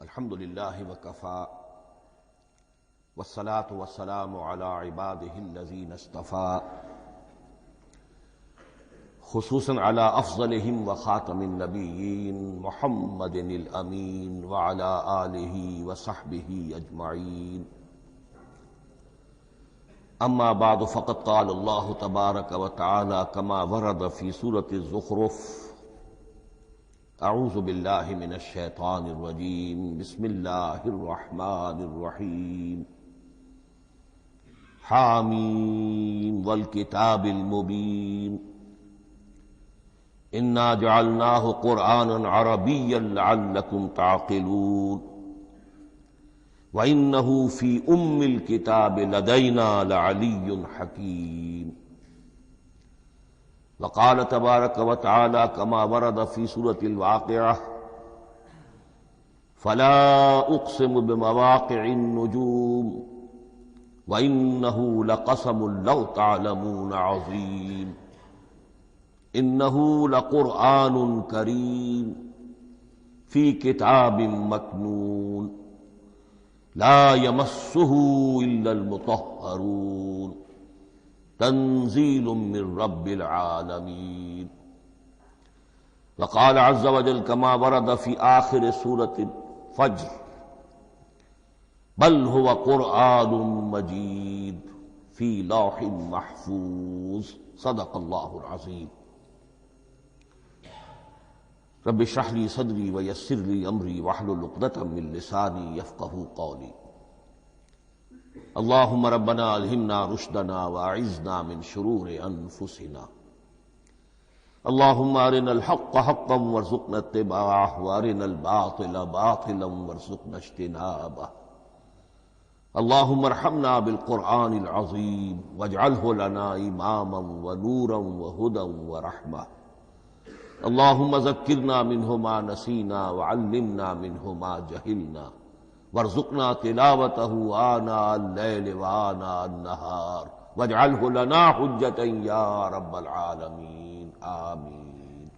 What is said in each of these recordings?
الحمد للہ وکفا والصلاة والسلام علی عباده الذین اصطفا خصوصا علی افضلهم وخاتم النبیین محمد الامین وعلی آلہ وصحبہ اجمعین اما بعد فقد قال اللہ تبارک وتعالی کما ورد فی سورة الزخرف اعوذ باللہ من الشیطان الرجیم بسم اللہ الرحمن الرحیم حامیم والکتاب المبین انا جعلناہ قرآنا عربیا لعلکم تعقلون وَإِنَّهُ فِي أُمِّ الْكِتَابِ لَدَيْنَا لَعَلِيٌّ حَكِيمٌ وقال تبارك وتعالى كما ورد في سورة الواقعة فلا أقسم بمواقع النجوم وإنه لقسم لو تعلمون عظيم إنه لقرآن كريم في كتاب مكنون لا يمسه إلا المطهرون تنزيل من رب العالمين وقال عز وجل كما ورد في آخر سورة الفجر بل هو قرآن مجيد في لوح محفوظ صدق الله العظيم رب اشرح لي صدري ويسر لي أمري واحلل عقدة من لساني يفقهوا قولي اللهم ربنا الہمنا رشدنا واعذنا من شرور انفسنا اللهم ارنا الحق حقا وارزقنا اتباعه وارنا الباطل باطلا وارزقنا اجتنابه اللهم ارحمنا بالقرآن العظيم واجعله لنا اماما ونورا وهدى ورحمة اللهم ذكرنا منه ما نسينا وعلمنا منه ما جهلنا وارزقنا تلاوته آناء الليل وآناء النهار واجعله لنا حجة يا رب العالمين آمین۔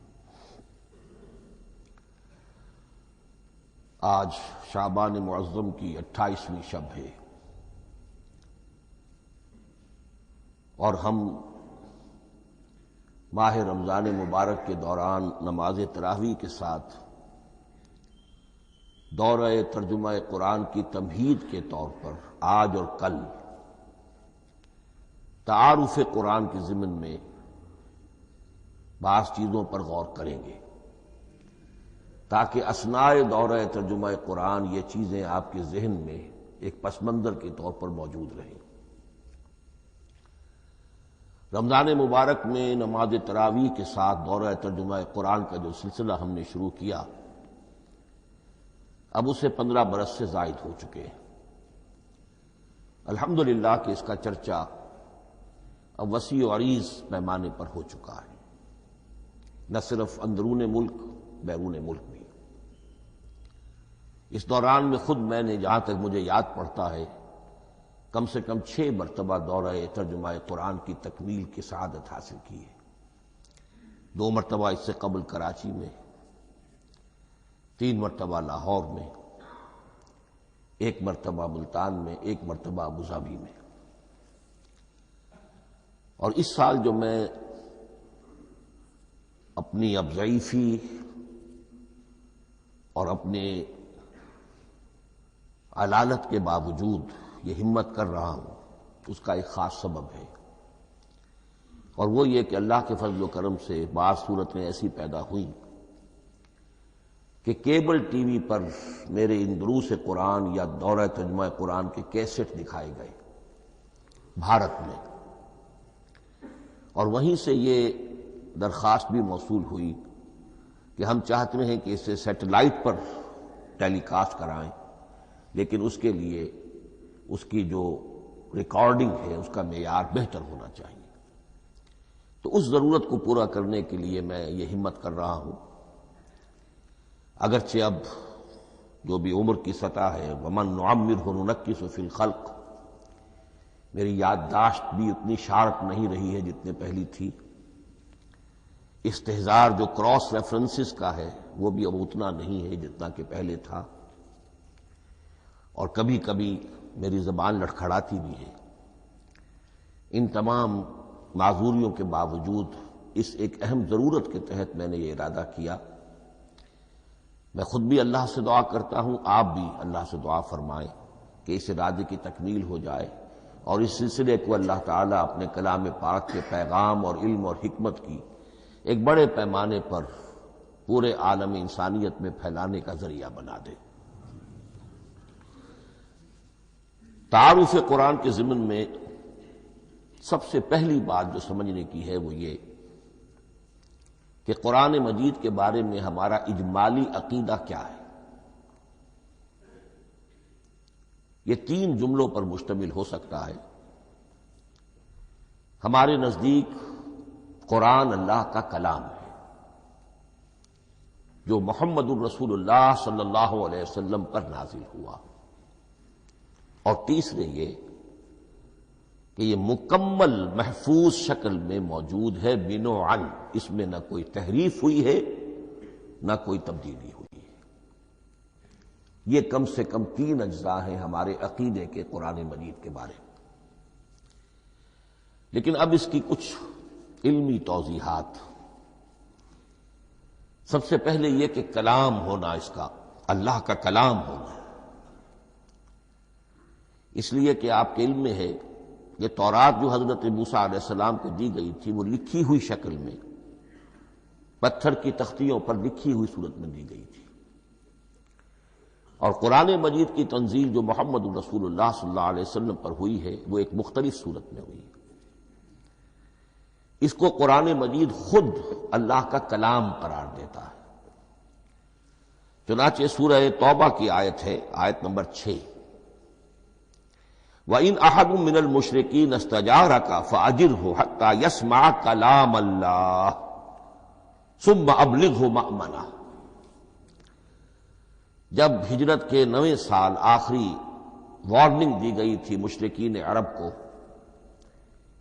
آج شعبان معظم کی 28ویں شب ہے اور ہم ماہ رمضان مبارک کے دوران نماز تراویح کے ساتھ دورہ ترجمہ قرآن کی تمہید کے طور پر آج اور کل تعارف قرآن کے ضمن میں بعض چیزوں پر غور کریں گے تاکہ اثناء دورہ ترجمہ قرآن یہ چیزیں آپ کے ذہن میں ایک پس منظر کے طور پر موجود رہیں۔ رمضان مبارک میں نماز تراویح کے ساتھ دورہ ترجمہ قرآن کا جو سلسلہ ہم نے شروع کیا اب اسے 15 برس سے زائد ہو چکے ہیں۔ الحمدللہ کہ اس کا چرچا اب وسیع و عریض پیمانے پر ہو چکا ہے، نہ صرف اندرون ملک بیرون ملک بھی۔ اس دوران میں خود میں نے جہاں تک مجھے یاد پڑتا ہے کم سے کم 6 مرتبہ دورہ ترجمہ قرآن کی تکمیل کی سعادت حاصل کی ہے۔ 2 مرتبہ اس سے قبل کراچی میں، 3 مرتبہ لاہور میں، 1 مرتبہ ملتان میں، 1 مرتبہ ابوظہبی میں۔ اور اس سال جو میں اپنی اب ضعیفی اور اپنے علالت کے باوجود یہ ہمت کر رہا ہوں اس کا ایک خاص سبب ہے، اور وہ یہ کہ اللہ کے فضل و کرم سے بعض صورتیں ایسی پیدا ہوئیں کہ کیبل ٹی وی پر میرے ان دروس قرآن یا دورہ ترجمہ قرآن کے کیسٹ دکھائے گئے بھارت میں، اور وہیں سے یہ درخواست بھی موصول ہوئی کہ ہم چاہتے ہیں کہ اسے سیٹلائٹ پر ٹیلی کاسٹ کرائیں، لیکن اس کے لیے اس کی جو ریکارڈنگ ہے اس کا معیار بہتر ہونا چاہیے۔ تو اس ضرورت کو پورا کرنے کے لیے میں یہ ہمت کر رہا ہوں، اگرچہ اب جو بھی عمر کی سطح ہے ومن نعمرہ ننکسہ فی الخلق، میری یادداشت بھی اتنی شارپ نہیں رہی ہے جتنے پہلی تھی، استحضار جو کراس ریفرنسز کا ہے وہ بھی اب اتنا نہیں ہے جتنا کہ پہلے تھا، اور کبھی کبھی میری زبان لڑکھڑاتی بھی ہے، ان تمام معذوریوں کے باوجود اس ایک اہم ضرورت کے تحت میں نے یہ ارادہ کیا۔ میں خود بھی اللہ سے دعا کرتا ہوں، آپ بھی اللہ سے دعا فرمائیں کہ اس ارادے کی تکمیل ہو جائے اور اس سلسلے کو اللہ تعالیٰ اپنے کلام پاک کے پیغام اور علم اور حکمت کی ایک بڑے پیمانے پر پورے عالم انسانیت میں پھیلانے کا ذریعہ بنا دے۔ تعارف قرآن کے ضمن میں سب سے پہلی بات جو سمجھنے کی ہے وہ یہ کہ قرآن مجید کے بارے میں ہمارا اجمالی عقیدہ کیا ہے۔ یہ 3 جملوں پر مشتمل ہو سکتا ہے۔ ہمارے نزدیک قرآن اللہ کا کلام ہے جو محمد الرسول اللہ صلی اللہ علیہ وسلم پر نازل ہوا، اور تیسرے یہ کہ یہ مکمل محفوظ شکل میں موجود ہے بنوعاً، اس میں نہ کوئی تحریف ہوئی ہے نہ کوئی تبدیلی ہوئی ہے۔ یہ کم سے کم 3 اجزاء ہیں ہمارے عقیدے کے قرآن مجید کے بارے میں۔ لیکن اب اس کی کچھ علمی توضیحات۔ سب سے پہلے یہ کہ کلام ہونا، اس کا اللہ کا کلام ہونا، اس لیے کہ آپ کے علم میں ہے یہ تورات جو حضرت موسیٰ علیہ السلام کو دی گئی تھی وہ لکھی ہوئی شکل میں پتھر کی تختیوں پر لکھی ہوئی صورت میں دی گئی تھی، اور قرآن مجید کی تنزیل جو محمد رسول اللہ صلی اللہ علیہ وسلم پر ہوئی ہے وہ ایک مختلف صورت میں ہوئی ہے۔ اس کو قرآن مجید خود اللہ کا کلام قرار دیتا ہے۔ چنانچہ سورہ توبہ کی آیت ہے، آیت نمبر 6، وَإِنْ أَحَدٌ مِّنَ الْمُشْرِكِينَ اسْتَجَارَكَ فَأَجِرْهُ حَتَّى يَسْمَعَ كَلَامَ اللَّهِ ثُمَّ أَبْلِغْهُ مَأْمَنَهُ۔ جب ہجرت کے 9ویں سال آخری وارننگ دی گئی تھی مشرکین عرب کو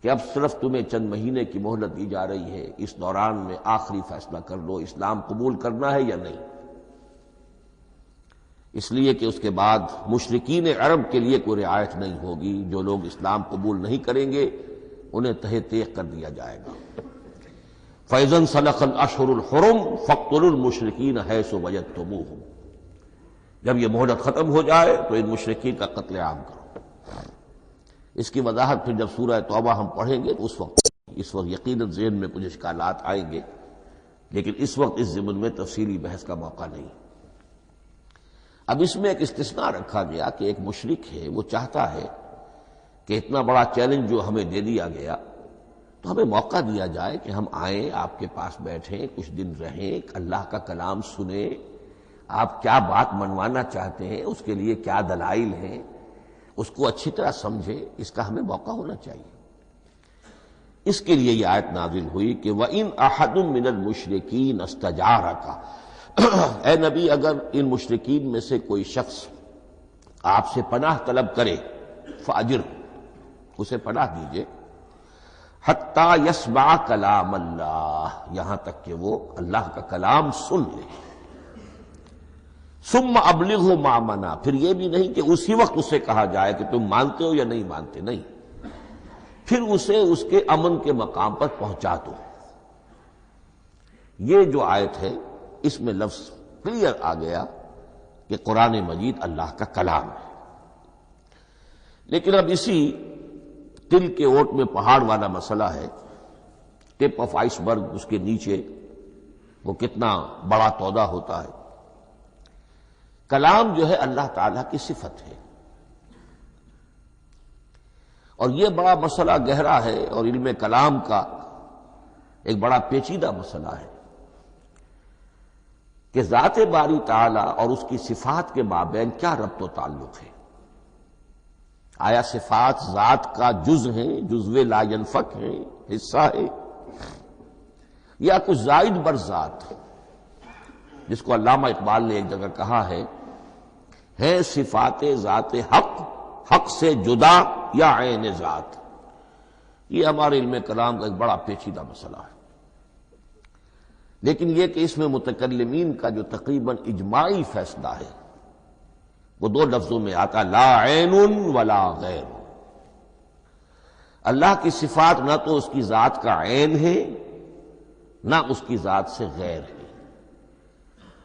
کہ اب صرف تمہیں چند مہینے کی مہلت دی جا رہی ہے، اس دوران میں آخری فیصلہ کر لو اسلام قبول کرنا ہے یا نہیں، اس لیے کہ اس کے بعد مشرکین عرب کے لیے کوئی رعایت نہیں ہوگی، جو لوگ اسلام قبول نہیں کریں گے انہیں تہہ تیغ کر دیا جائے گا۔ فَإِذَا انْسَلَخَ الْأَشْهُرُ الْحُرُمُ فَاقْتُلُوا الْمُشْرِكِينَ حَيْثُ وَجَدتُّمُوهُمْ۔ جب یہ مہلت ختم ہو جائے تو ان مشرکین کا قتل عام کرو۔ اس کی وضاحت پھر جب سورہ توبہ ہم پڑھیں گے تو اس وقت یقیناً ذہن میں کچھ اشکالات آئیں گے، لیکن اس وقت اس ضمن میں تفصیلی بحث کا موقع نہیں۔ اب اس میں ایک استثناء رکھا گیا کہ ایک مشرک ہے، وہ چاہتا ہے کہ اتنا بڑا چیلنج جو ہمیں دے دیا گیا تو ہمیں موقع دیا جائے کہ ہم آئیں، آپ کے پاس بیٹھیں، کچھ دن رہیں، اللہ کا کلام سنیں، آپ کیا بات منوانا چاہتے ہیں، اس کے لیے کیا دلائل ہیں، اس کو اچھی طرح سمجھیں، اس کا ہمیں موقع ہونا چاہیے۔ اس کے لیے یہ آیت نازل ہوئی کہ وَإِنْ أَحَدٌ مِّنَ الْمُشْرِكِينَ اسْتَجَارَكَ، اے نبی اگر ان مشرکین میں سے کوئی شخص آپ سے پناہ طلب کرے فاجر، اسے پناہ دیجئے، حتیٰ یسمع کلام اللہ، یہاں تک کہ وہ اللہ کا کلام سن لے، ثم ابلغہ مأمنا، پھر یہ بھی نہیں کہ اسی وقت اسے کہا جائے کہ تم مانتے ہو یا نہیں مانتے، نہیں، پھر اسے اس کے امن کے مقام پر پہنچا دو۔ یہ جو آیت ہے اس میں لفظ کلیئر آ گیا کہ قرآن مجید اللہ کا کلام ہے۔ لیکن اب اسی تل کے اوٹ میں پہاڑ والا مسئلہ ہے، ٹپ آف آئس برگ، اس کے نیچے وہ کتنا بڑا تودا ہوتا ہے۔ کلام جو ہے اللہ تعالیٰ کی صفت ہے، اور یہ بڑا مسئلہ گہرا ہے، اور علم کلام کا ایک بڑا پیچیدہ مسئلہ ہے کہ ذات باری تعالیٰ اور اس کی صفات کے مابین کیا ربط و تعلق ہے۔ آیا صفات ذات کا جز ہیں، جزو لا ینفک ہیں، حصہ ہے، یا کچھ زائد بر ذات، جس کو علامہ اقبال نے ایک جگہ کہا ہے صفات ذات حق، حق سے جدا یا عین ذات۔ یہ ہمارے علم کلام کا ایک بڑا پیچیدہ مسئلہ ہے، لیکن یہ کہ اس میں متکلمین کا جو تقریباً اجماعی فیصلہ ہے وہ دو لفظوں میں آتا لا عین ولا غیر. اللہ کی صفات نہ تو اس کی ذات کا عین ہے نہ اس کی ذات سے غیر ہے.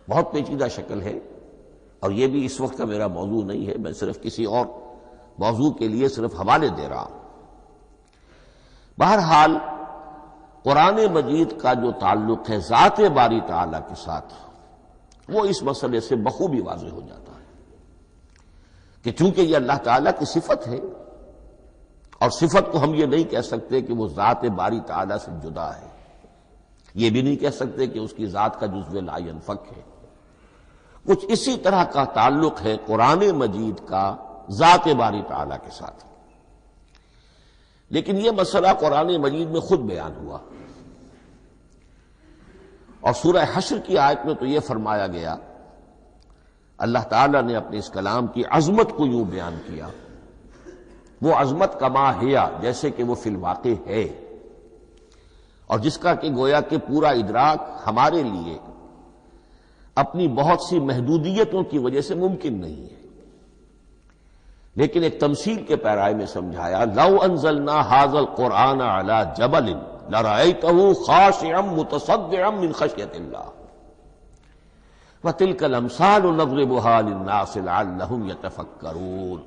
بہت پیچیدہ شکل ہے، اور یہ بھی اس وقت کا میرا موضوع نہیں ہے، میں صرف کسی اور موضوع کے لیے صرف حوالے دے رہا ہوں. بہرحال قرآن مجید کا جو تعلق ہے ذات باری تعالیٰ کے ساتھ، وہ اس مسئلے سے بخوبی واضح ہو جاتا ہے کہ چونکہ یہ اللہ تعالیٰ کی صفت ہے، اور صفت کو ہم یہ نہیں کہہ سکتے کہ وہ ذات باری تعالیٰ سے جدا ہے، یہ بھی نہیں کہہ سکتے کہ اس کی ذات کا جزو لا ینفک ہے. کچھ اسی طرح کا تعلق ہے قرآن مجید کا ذات باری تعالیٰ کے ساتھ. لیکن یہ مسئلہ قرآن مجید میں خود بیان ہوا، اور سورہ حشر کی آیت میں تو یہ فرمایا گیا، اللہ تعالیٰ نے اپنے اس کلام کی عظمت کو یوں بیان کیا، وہ عظمت کما ہیا، جیسے کہ وہ فی الواقع ہے، اور جس کا کہ گویا کہ پورا ادراک ہمارے لیے اپنی بہت سی محدودیتوں کی وجہ سے ممکن نہیں ہے. لیکن ایک تمثیل کے پیرائے میں سمجھایا، لو انزلنا ھذا القرآن علی جبل لرأیتہ خاشعا متصدعا من خشیۃ اللہ وتلک الامثال نضربها للناس لعلهم یتفکرون.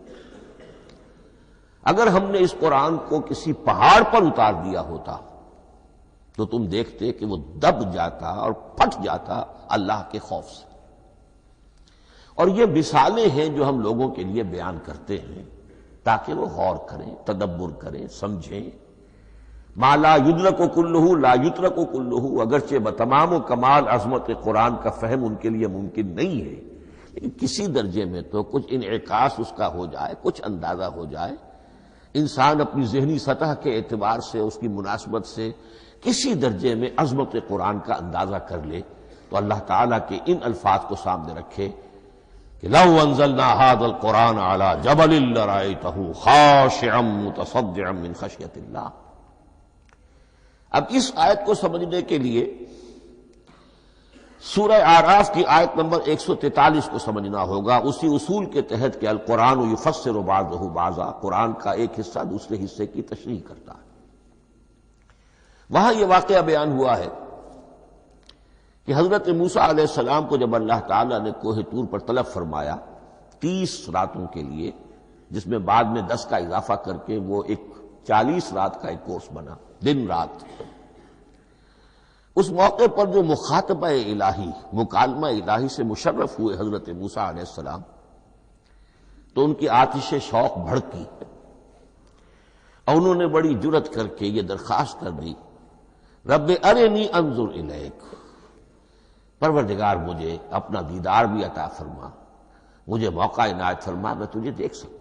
اگر ہم نے اس قرآن کو کسی پہاڑ پر اتار دیا ہوتا تو تم دیکھتے کہ وہ دب جاتا اور پھٹ جاتا اللہ کے خوف سے. اور یہ مثالیں ہیں جو ہم لوگوں کے لیے بیان کرتے ہیں تاکہ وہ غور کریں، تدبر کریں، سمجھیں. ما لا یدرک کلہ لا یترک کلہ، اگرچہ بتمام و کمال عظمت قرآن کا فہم ان کے لیے ممکن نہیں ہے، لیکن کسی درجے میں تو کچھ انعکاس اس کا ہو جائے، کچھ اندازہ ہو جائے، انسان اپنی ذہنی سطح کے اعتبار سے، اس کی مناسبت سے کسی درجے میں عظمت قرآن کا اندازہ کر لے، تو اللہ تعالیٰ کے ان الفاظ کو سامنے رکھے کہ لو انزلنا ھذا القرآن علی جبل لرأیتہ خاشعا متصدعا من خشیۃ اللہ. اب اس آیت کو سمجھنے کے لیے سورہ اعراف کی آیت نمبر 143 کو سمجھنا ہوگا، اسی اصول کے تحت کہ القرآن یفسر بعضہ بعضا، قرآن کا ایک حصہ دوسرے حصے کی تشریح کرتا ہے. وہاں یہ واقعہ بیان ہوا ہے کہ حضرت موسیٰ علیہ السلام کو جب اللہ تعالیٰ نے کوہ طور پر طلب فرمایا 30 راتوں کے لیے، جس میں بعد میں 10 کا اضافہ کر کے وہ ایک 40 رات کا ایک کورس بنا، دن رات. اس موقع پر جو مخاطبہ الہی، مکالمہ الہی سے مشرف ہوئے حضرت موسیٰ علیہ السلام، تو ان کی آتش شوق بھڑکی اور انہوں نے بڑی جرأت کر کے یہ درخواست کر دی، رب ارنی انظر الیک، پروردگار مجھے اپنا دیدار بھی عطا فرما، مجھے موقع عنایت فرما، میں تجھے دیکھ سکوں.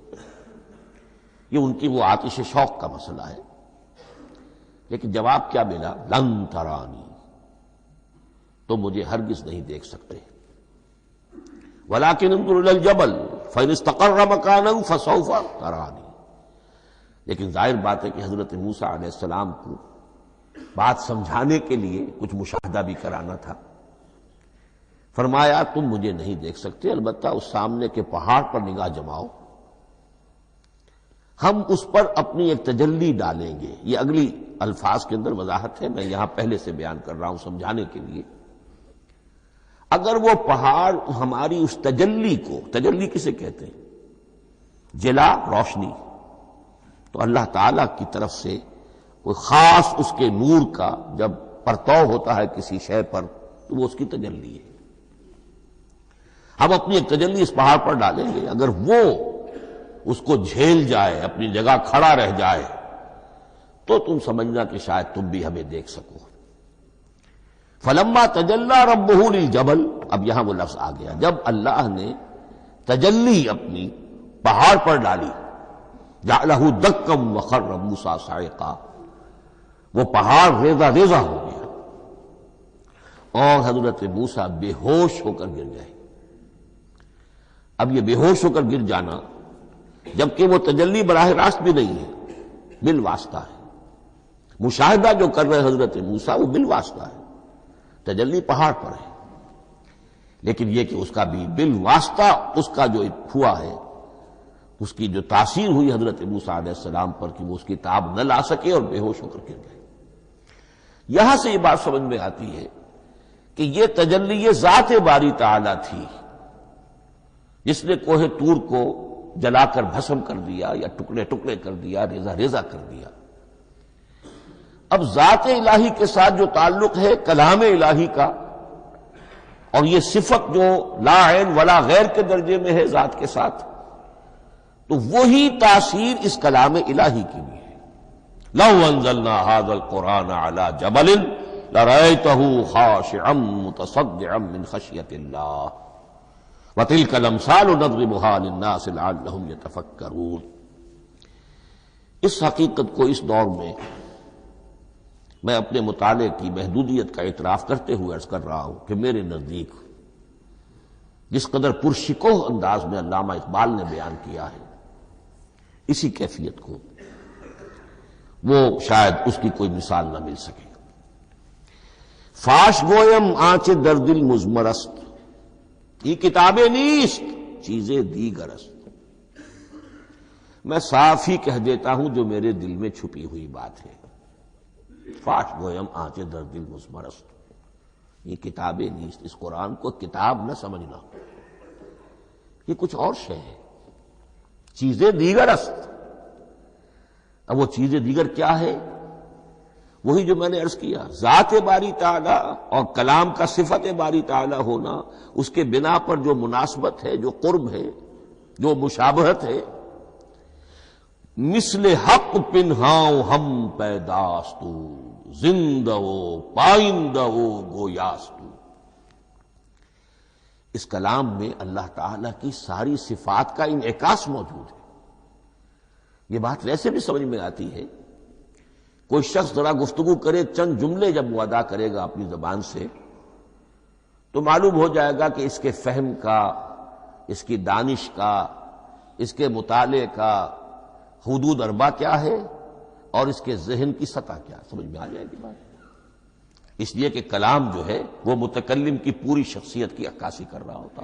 یہ ان کی وہ آتش شوق کا مسئلہ ہے. لیکن جواب کیا ملا؟ لن ترانی، تو مجھے ہرگز نہیں دیکھ سکتے. ولکن انظر الی الجبل فإن استقر مکانہ فسوف ترانی. لیکن ظاہر بات ہے کہ حضرت موسیٰ علیہ السلام کو بات سمجھانے کے لیے کچھ مشاہدہ بھی کرانا تھا. فرمایا تم مجھے نہیں دیکھ سکتے، البتہ اس سامنے کے پہاڑ پر نگاہ جماؤ، ہم اس پر اپنی ایک تجلی ڈالیں گے. یہ اگلی الفاظ کے اندر وضاحت ہے، میں یہاں پہلے سے بیان کر رہا ہوں سمجھانے کے لیے. اگر وہ پہاڑ ہماری اس تجلی کو، تجلی کسے کہتے ہیں؟ جلا، روشنی. تو اللہ تعالی کی طرف سے کوئی خاص اس کے نور کا جب پرتو ہوتا ہے کسی شے پر تو وہ اس کی تجلی ہے. ہم اپنی ایک تجلی اس پہاڑ پر ڈالیں گے، اگر وہ اس کو جھیل جائے، اپنی جگہ کھڑا رہ جائے، تو تم سمجھنا کہ شاید تم بھی ہمیں دیکھ سکو. فلما تجلی ربہ للجبل، اب یہاں وہ لفظ آ گیا، جب اللہ نے تجلی اپنی پہاڑ پر ڈالی، جعلہ دکا وخر موسیٰ صعقا، وہ پہاڑ ریزہ ریزہ ہو گیا اور حضرت موسیٰ بے ہوش ہو کر گر گئے. اب یہ بے ہوش ہو کر گر جانا، جبکہ وہ تجلی براہ راست بھی نہیں ہے، بالواسطہ ہے. مشاہدہ جو کر رہے حضرت موسیٰ وہ بالواسطہ ہے، تجلی پہاڑ پر ہے. لیکن یہ کہ اس کا بھی بالواسطہ اس کا جو ہوا ہے، اس کی جو تاثیر ہوئی حضرت موسیٰ علیہ السلام پر کہ وہ اس کی تاب نہ لا سکے اور بے ہوش ہو کر گر گئے۔ یہاں سے یہ بات سمجھ میں آتی ہے کہ یہ تجلی ذات باری تعالی تھی جس نے کوہ طور کو جلا کر بھسم کر دیا یا ٹکڑے ٹکڑے کر دیا، ریزہ ریزہ کر دیا۔ اب ذات الہی کے ساتھ جو تعلق ہے کلام الہی کا، اور یہ صفت جو لا عین ولا غیر کے درجے میں ہے ذات کے ساتھ، تو وہی تاثیر اس کلام الہی کی بھی ہے۔ لو انزلنا هذا القرآن على جبل لرأيته خاشعا متصدعا من خشية الله وتلك الامثال نضربها للناس لعلهم يتفكرون۔ اس حقیقت کو اس دور میں میں اپنے مطالعے کی محدودیت کا اعتراف کرتے ہوئے عرض کر رہا ہوں کہ میرے نزدیک جس قدر پرشکوہ انداز میں علامہ اقبال نے بیان کیا ہے اسی کیفیت کو وہ شاید اس کی کوئی مثال نہ مل سکے۔ فاش گویم آنچ در دل مزمرست، یہ کتابیں نیست چیزیں دیگرست۔ میں صاف ہی کہہ دیتا ہوں جو میرے دل میں چھپی ہوئی بات ہے۔ فاش گویم آنچ در دل مزمرست، یہ کتابیں نیست، اس قرآن کو کتاب نہ سمجھنا، یہ کچھ اور شے ہے، چیزیں دیگر است۔ اب وہ چیزیں دیگر کیا ہے؟ وہی جو میں نے عرض کیا، ذات باری تعالی اور کلام کا صفت باری تعالی ہونا، اس کے بنا پر جو مناسبت ہے، جو قرب ہے، جو مشابہت ہے۔ مثل حق پنہاؤ ہم پیداستو، زندہ و پائندہ و گویاستو۔ اس کلام میں اللہ تعالی کی ساری صفات کا انعکاس موجود ہے۔ یہ بات ویسے بھی سمجھ میں آتی ہے، کوئی شخص ذرا گفتگو کرے، چند جملے جب وہ ادا کرے گا اپنی زبان سے تو معلوم ہو جائے گا کہ اس کے فہم کا، اس کی دانش کا، اس کے مطالعے کا حدود اربع کیا ہے اور اس کے ذہن کی سطح کیا، سمجھ میں آ جائے گی بات۔ اس لیے کہ کلام جو ہے وہ متکلم کی پوری شخصیت کی عکاسی کر رہا ہوتا۔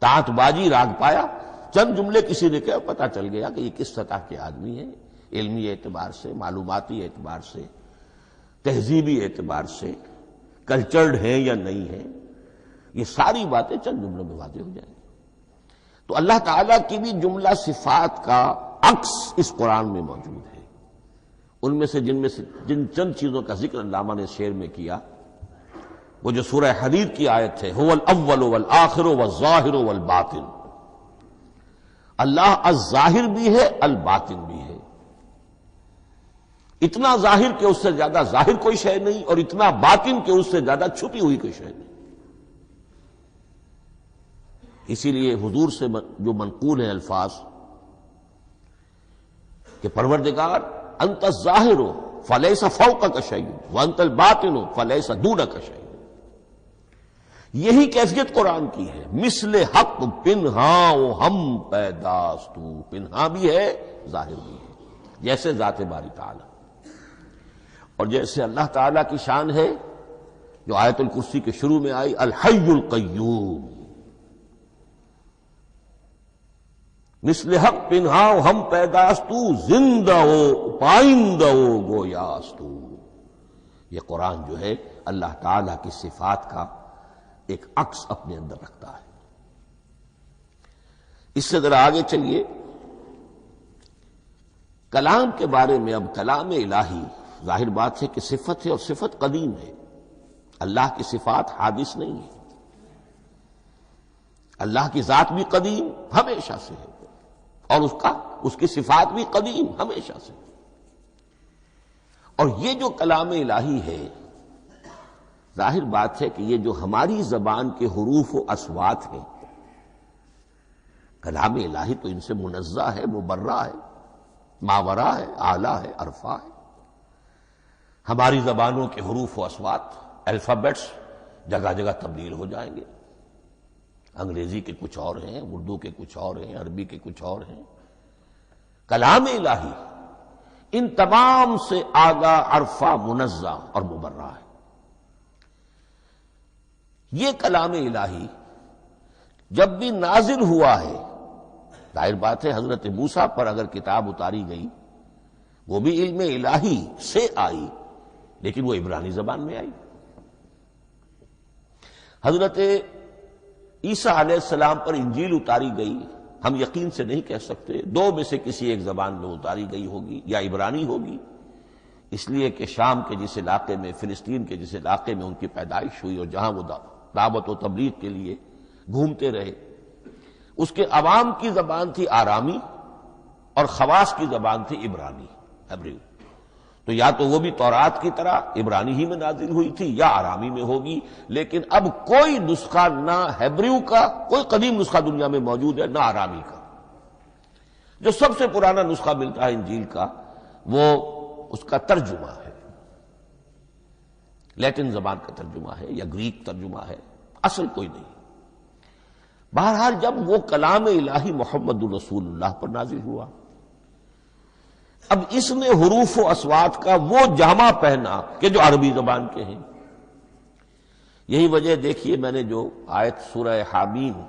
تانت بازی راگ پایا، چند جملے کسی نے کہا، پتہ چل گیا کہ یہ کس سطح کے آدمی ہیں، علمی اعتبار سے، معلوماتی اعتبار سے، تہذیبی اعتبار سے، کلچرڈ ہیں یا نہیں ہیں۔ یہ ساری باتیں چند جملوں میں واضح ہو جائیں گی۔ تو اللہ تعالیٰ کی بھی جملہ صفات کا عکس اس قرآن میں موجود ہے۔ ان میں سے جن چند چیزوں کا ذکر علامہ نے شعر میں کیا، وہ جو سورہ حدید کی آیت ہے، هو الاول والآخر والظاہر والباطن، اللہ الظاہر بھی ہے، الباطن بھی ہے۔ اتنا ظاہر کہ اس سے زیادہ ظاہر کوئی شے نہیں، اور اتنا باطن کہ اس سے زیادہ چھپی ہوئی کوئی شے نہیں۔ اسی لیے حضور سے جو منقول ہیں الفاظ کہ پروردگار انت الظاہر فلیس فوقک شیء وانت الباطن فلیس دونک شیء، یہی کیفیت قرآن کی ہے۔ مثل حق پنہاں ہم پیداستو، پنہاں بھی ہے ظاہر بھی ہے، جیسے ذات باری تعالی اور جیسے اللہ تعالیٰ کی شان ہے جو آیت الکرسی کے شروع میں آئی، الحی القیوم۔ مثل حق پنہاؤ ہم پیداستو، زندہ ہو پائندہ ہو گویاستو۔ یہ قرآن جو ہے اللہ تعالیٰ کی صفات کا ایک عکس اپنے اندر رکھتا ہے۔ اس سے ذرا آگے چلیے، کلام کے بارے میں۔ اب کلام الہی ظاہر بات ہے کہ صفت ہے، اور صفت قدیم ہے۔ اللہ کی صفات حادث نہیں ہے، اللہ کی ذات بھی قدیم ہمیشہ سے ہے، اور اس کی صفات بھی قدیم ہمیشہ سے۔ اور یہ جو کلام الہی ہے، ظاہر بات ہے کہ یہ جو ہماری زبان کے حروف و اصوات ہیں، کلام الہی تو ان سے منزہ ہے، مبرہ ہے، ماورا ہے، اعلیٰ ہے، عرفہ ہے۔ ہماری زبانوں کے حروف و اصوات، الفابیٹس جگہ جگہ تبدیل ہو جائیں گے، انگریزی کے کچھ اور ہیں، اردو کے کچھ اور ہیں، عربی کے کچھ اور ہیں۔ کلام الہی ان تمام سے آگاہ، عرفہ، منزہ اور مبرہ ہے۔ یہ کلام الہی جب بھی نازل ہوا ہے، ظاہر بات ہے حضرت موسیٰ پر اگر کتاب اتاری گئی وہ بھی علم الہی سے آئی، لیکن وہ عبرانی زبان میں آئی۔ حضرت عیسیٰ علیہ السلام پر انجیل اتاری گئی، ہم یقین سے نہیں کہہ سکتے، دو میں سے کسی ایک زبان میں اتاری گئی ہوگی، یا عبرانی ہوگی، اس لیے کہ شام کے جس علاقے میں، فلسطین کے جس علاقے میں ان کی پیدائش ہوئی اور جہاں وہ دعوت و تبلیغ کے لیے گھومتے رہے، اس کے عوام کی زبان تھی آرامی اور خواص کی زبان تھی عبرانی، ہیبریو۔ تو یا تو وہ بھی تورات کی طرح عبرانی ہی میں نازل ہوئی تھی یا آرامی میں ہوگی، لیکن اب کوئی نسخہ نہ ہیبریو کا، کوئی قدیم نسخہ دنیا میں موجود ہے، نہ آرامی کا۔ جو سب سے پرانا نسخہ ملتا ہے انجیل کا وہ اس کا ترجمہ ہے، لیٹن زبان کا ترجمہ ہے یا گریک ترجمہ ہے، اصل کوئی نہیں۔ بہرحال جب وہ کلام الہی محمد الرسول اللہ پر نازل ہوا، اب اس نے حروف و اصوات کا وہ جامہ پہنا کہ جو عربی زبان کے ہیں۔ یہی وجہ دیکھیے، میں نے جو آیت سورہ حامیم،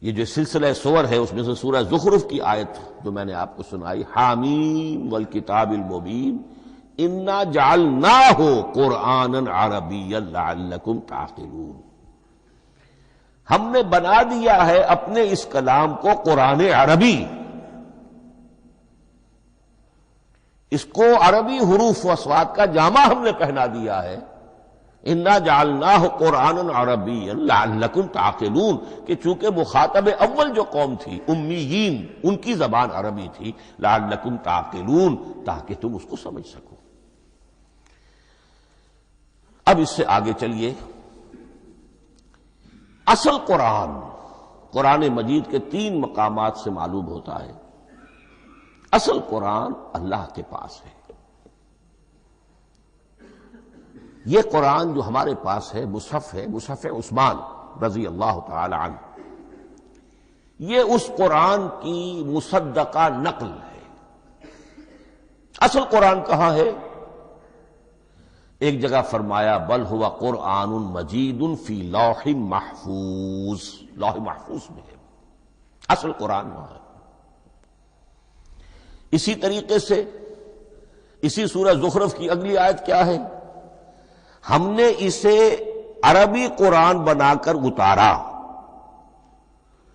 یہ جو سلسلہ سور ہے اس میں سے سورہ زخرف کی آیت جو میں نے آپ کو سنائی، حامیم والکتاب المبین انا جعلناہ قرآنا عربیا لعلکم تعقلون، ہم نے بنا دیا ہے اپنے اس کلام کو قرآن عربی، اس کو عربی حروف و اصوات کا جامہ ہم نے پہنا دیا ہے، انا جعلناہ قرآنا عربیا لعلکم تعقلون، کہ چونکہ مخاطب اول جو قوم تھی امیین، ان کی زبان عربی تھی، لعلکم تعقلون، تاکہ تم اس کو سمجھ سکو۔ اب اس سے آگے چلیے، اصل قرآن مجید کے 3 مقامات سے معلوم ہوتا ہے، اصل قرآن اللہ کے پاس ہے۔ یہ قرآن جو ہمارے پاس ہے، مصحف عثمان رضی اللہ تعالی عنہ، یہ اس قرآن کی مصدقہ نقل ہے۔ اصل قرآن کہاں ہے؟ ایک جگہ فرمایا بل ہوا قرآن مجید فی لوح محفوظ، لوح محفوظ میں ہے، اصل قرآن وہاں ہے۔ اسی طریقے سے اسی سورہ زخرف کی اگلی آیت کیا ہے؟ ہم نے اسے عربی قرآن بنا کر اتارا،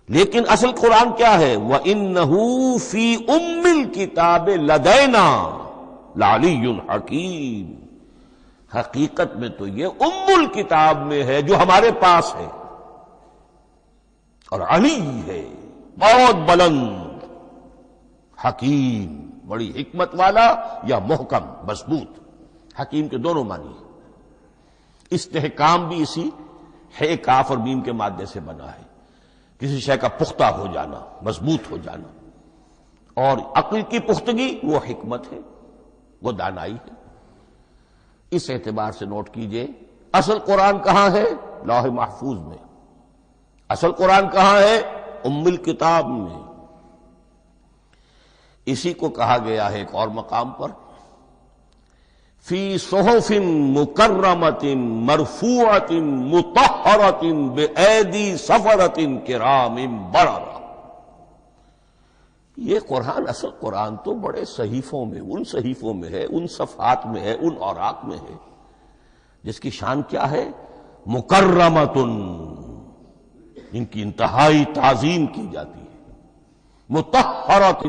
لیکن اصل قرآن کیا ہے؟ وَإِنَّهُ فِي أُمِّ الْكِتَابِ لَدَيْنَا لَعَلِيٌّ حَكِيمٌ، حقیقت میں تو یہ ام الکتاب میں ہے جو ہمارے پاس ہے، اور علی ہے، بہت بلند، حکیم، بڑی حکمت والا، یا محکم مضبوط۔ حکیم کے دونوں معنی ہیں، استحکام بھی اسی ہے کاف اور میم کے مادے سے بنا ہے، کسی شے کا پختہ ہو جانا، مضبوط ہو جانا، اور عقل کی پختگی وہ حکمت ہے، وہ دانائی ہے۔ اس اعتبار سے نوٹ کیجئے، اصل قرآن کہاں ہے؟ لوح محفوظ میں۔ اصل قرآن کہاں ہے؟ ام الکتاب میں۔ اسی کو کہا گیا ہے ایک اور مقام پر، فی صحف مکرمۃ مرفوعۃ مطہرۃ بایدی سفرۃ کرام بررہ۔ یہ قرآن، اصل قرآن تو بڑے صحیفوں میں، ان صحیفوں میں ہے، ان صفحات میں ہے، ان اوراق میں ہے، جس کی شان کیا ہے؟ مکرمۃ، ان کی انتہائی تعظیم کی جاتی ہے، مطہرۃ،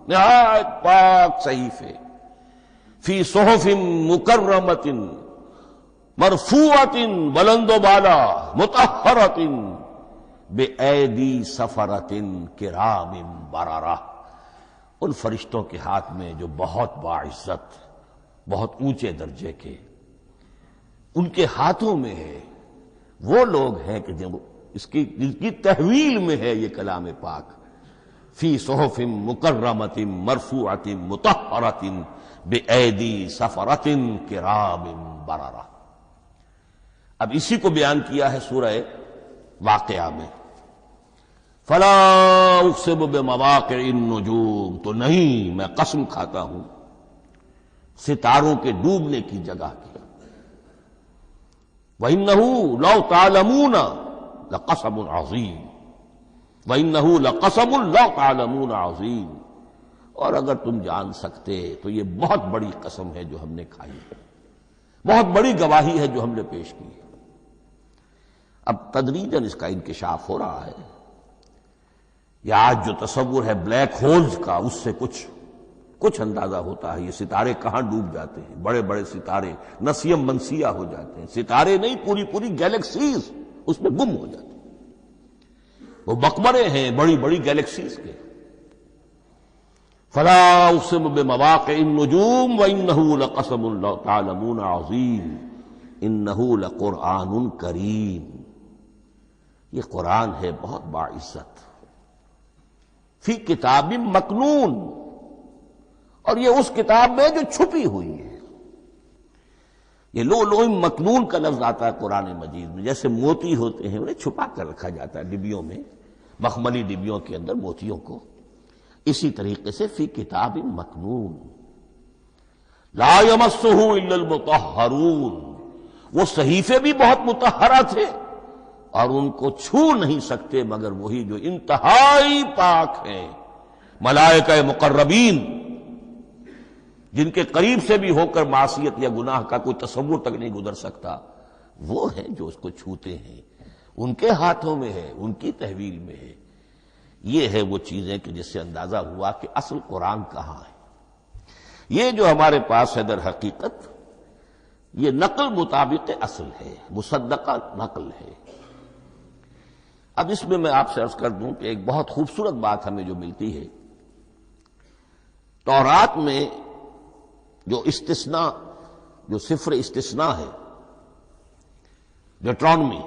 نہایت پاک صحیفے، فی صحف مکرمۃ، مرفوعۃ، بلند و بالا، مطہرۃ، بِأَيْدِي سَفَرَةٍ كِرَامٍ بَرَرَةٍ، ان فرشتوں کے ہاتھ میں جو بہت باعزت، بہت اونچے درجے کے، ان کے ہاتھوں میں ہے۔ وہ لوگ ہیں کہ جب جن کی تحویل میں ہے یہ کلام پاک، فی صحف مکرمۃ مرفوعۃ مطہرۃ بِأَيْدِي سَفَرَةٍ كِرَامٍ بَرَرَةٍ۔ اب اسی کو بیان کیا ہے سورہ واقعہ میں، فلا اقسم بمواقع النجوم، تو نہیں، میں قسم کھاتا ہوں ستاروں کے ڈوبنے کی جگہ کی۔ وَإِنَّهُ لَوْ تَعْلَمُونَ لَقَسَمٌ عَظِيمٌ وَإِنَّهُ لَقَسَمٌ لَوْ تَعْلَمُونَ عَظِيمٌ، اور اگر تم جان سکتے تو یہ بہت بڑی قسم ہے جو ہم نے کھائی ہے، بہت بڑی گواہی ہے جو ہم نے پیش کی ہے۔ اب تدریجاً اس کا انکشاف ہو رہا ہے۔ یہ آج جو تصور ہے بلیک ہولز کا، اس سے کچھ اندازہ ہوتا ہے یہ ستارے کہاں ڈوب جاتے ہیں، بڑے بڑے ستارے نسیم منسیہ ہو جاتے ہیں، ستارے نہیں پوری گیلیکسیز اس میں گم ہو جاتے ہیں، وہ مقبرے ہیں بڑی بڑی گیلیکسیز کے۔ فلا اقسم بمواقع النجوم وانه لقسم لو تعلمون عظیم انه لقرآن کریم، یہ قرآن ہے بہت باعزت، فی کتاب مکنون، اور یہ اس کتاب میں جو چھپی ہوئی ہے۔ یہ لؤلؤ مکنون کا لفظ آتا ہے قرآن مجید میں، جیسے موتی ہوتے ہیں انہیں چھپا کر رکھا جاتا ہے ڈبیوں میں، مخملی ڈبیوں کے اندر موتیوں کو، اسی طریقے سے فی کتاب مکنون لا یمسہ الا المطہرون، وہ صحیفے بھی بہت مطہرہ تھے اور ان کو چھو نہیں سکتے مگر وہی جو انتہائی پاک ہیں، ملائکہ مقربین، جن کے قریب سے بھی ہو کر معصیت یا گناہ کا کوئی تصور تک نہیں گزر سکتا، وہ ہیں جو اس کو چھوتے ہیں، ان کے ہاتھوں میں ہے، ان کی تحویل میں ہے۔ یہ ہے وہ چیزیں کہ جس سے اندازہ ہوا کہ اصل قرآن کہاں ہے۔ یہ جو ہمارے پاس ہے در حقیقت یہ نقل مطابق اصل ہے، مصدقہ نقل ہے۔ اب اس میں آپ سے عرض کر دوں کہ ایک بہت خوبصورت بات ہمیں جو ملتی ہے، تورات میں جو استثناء، جو صفر استثناء ہے ڈیوٹرانومی،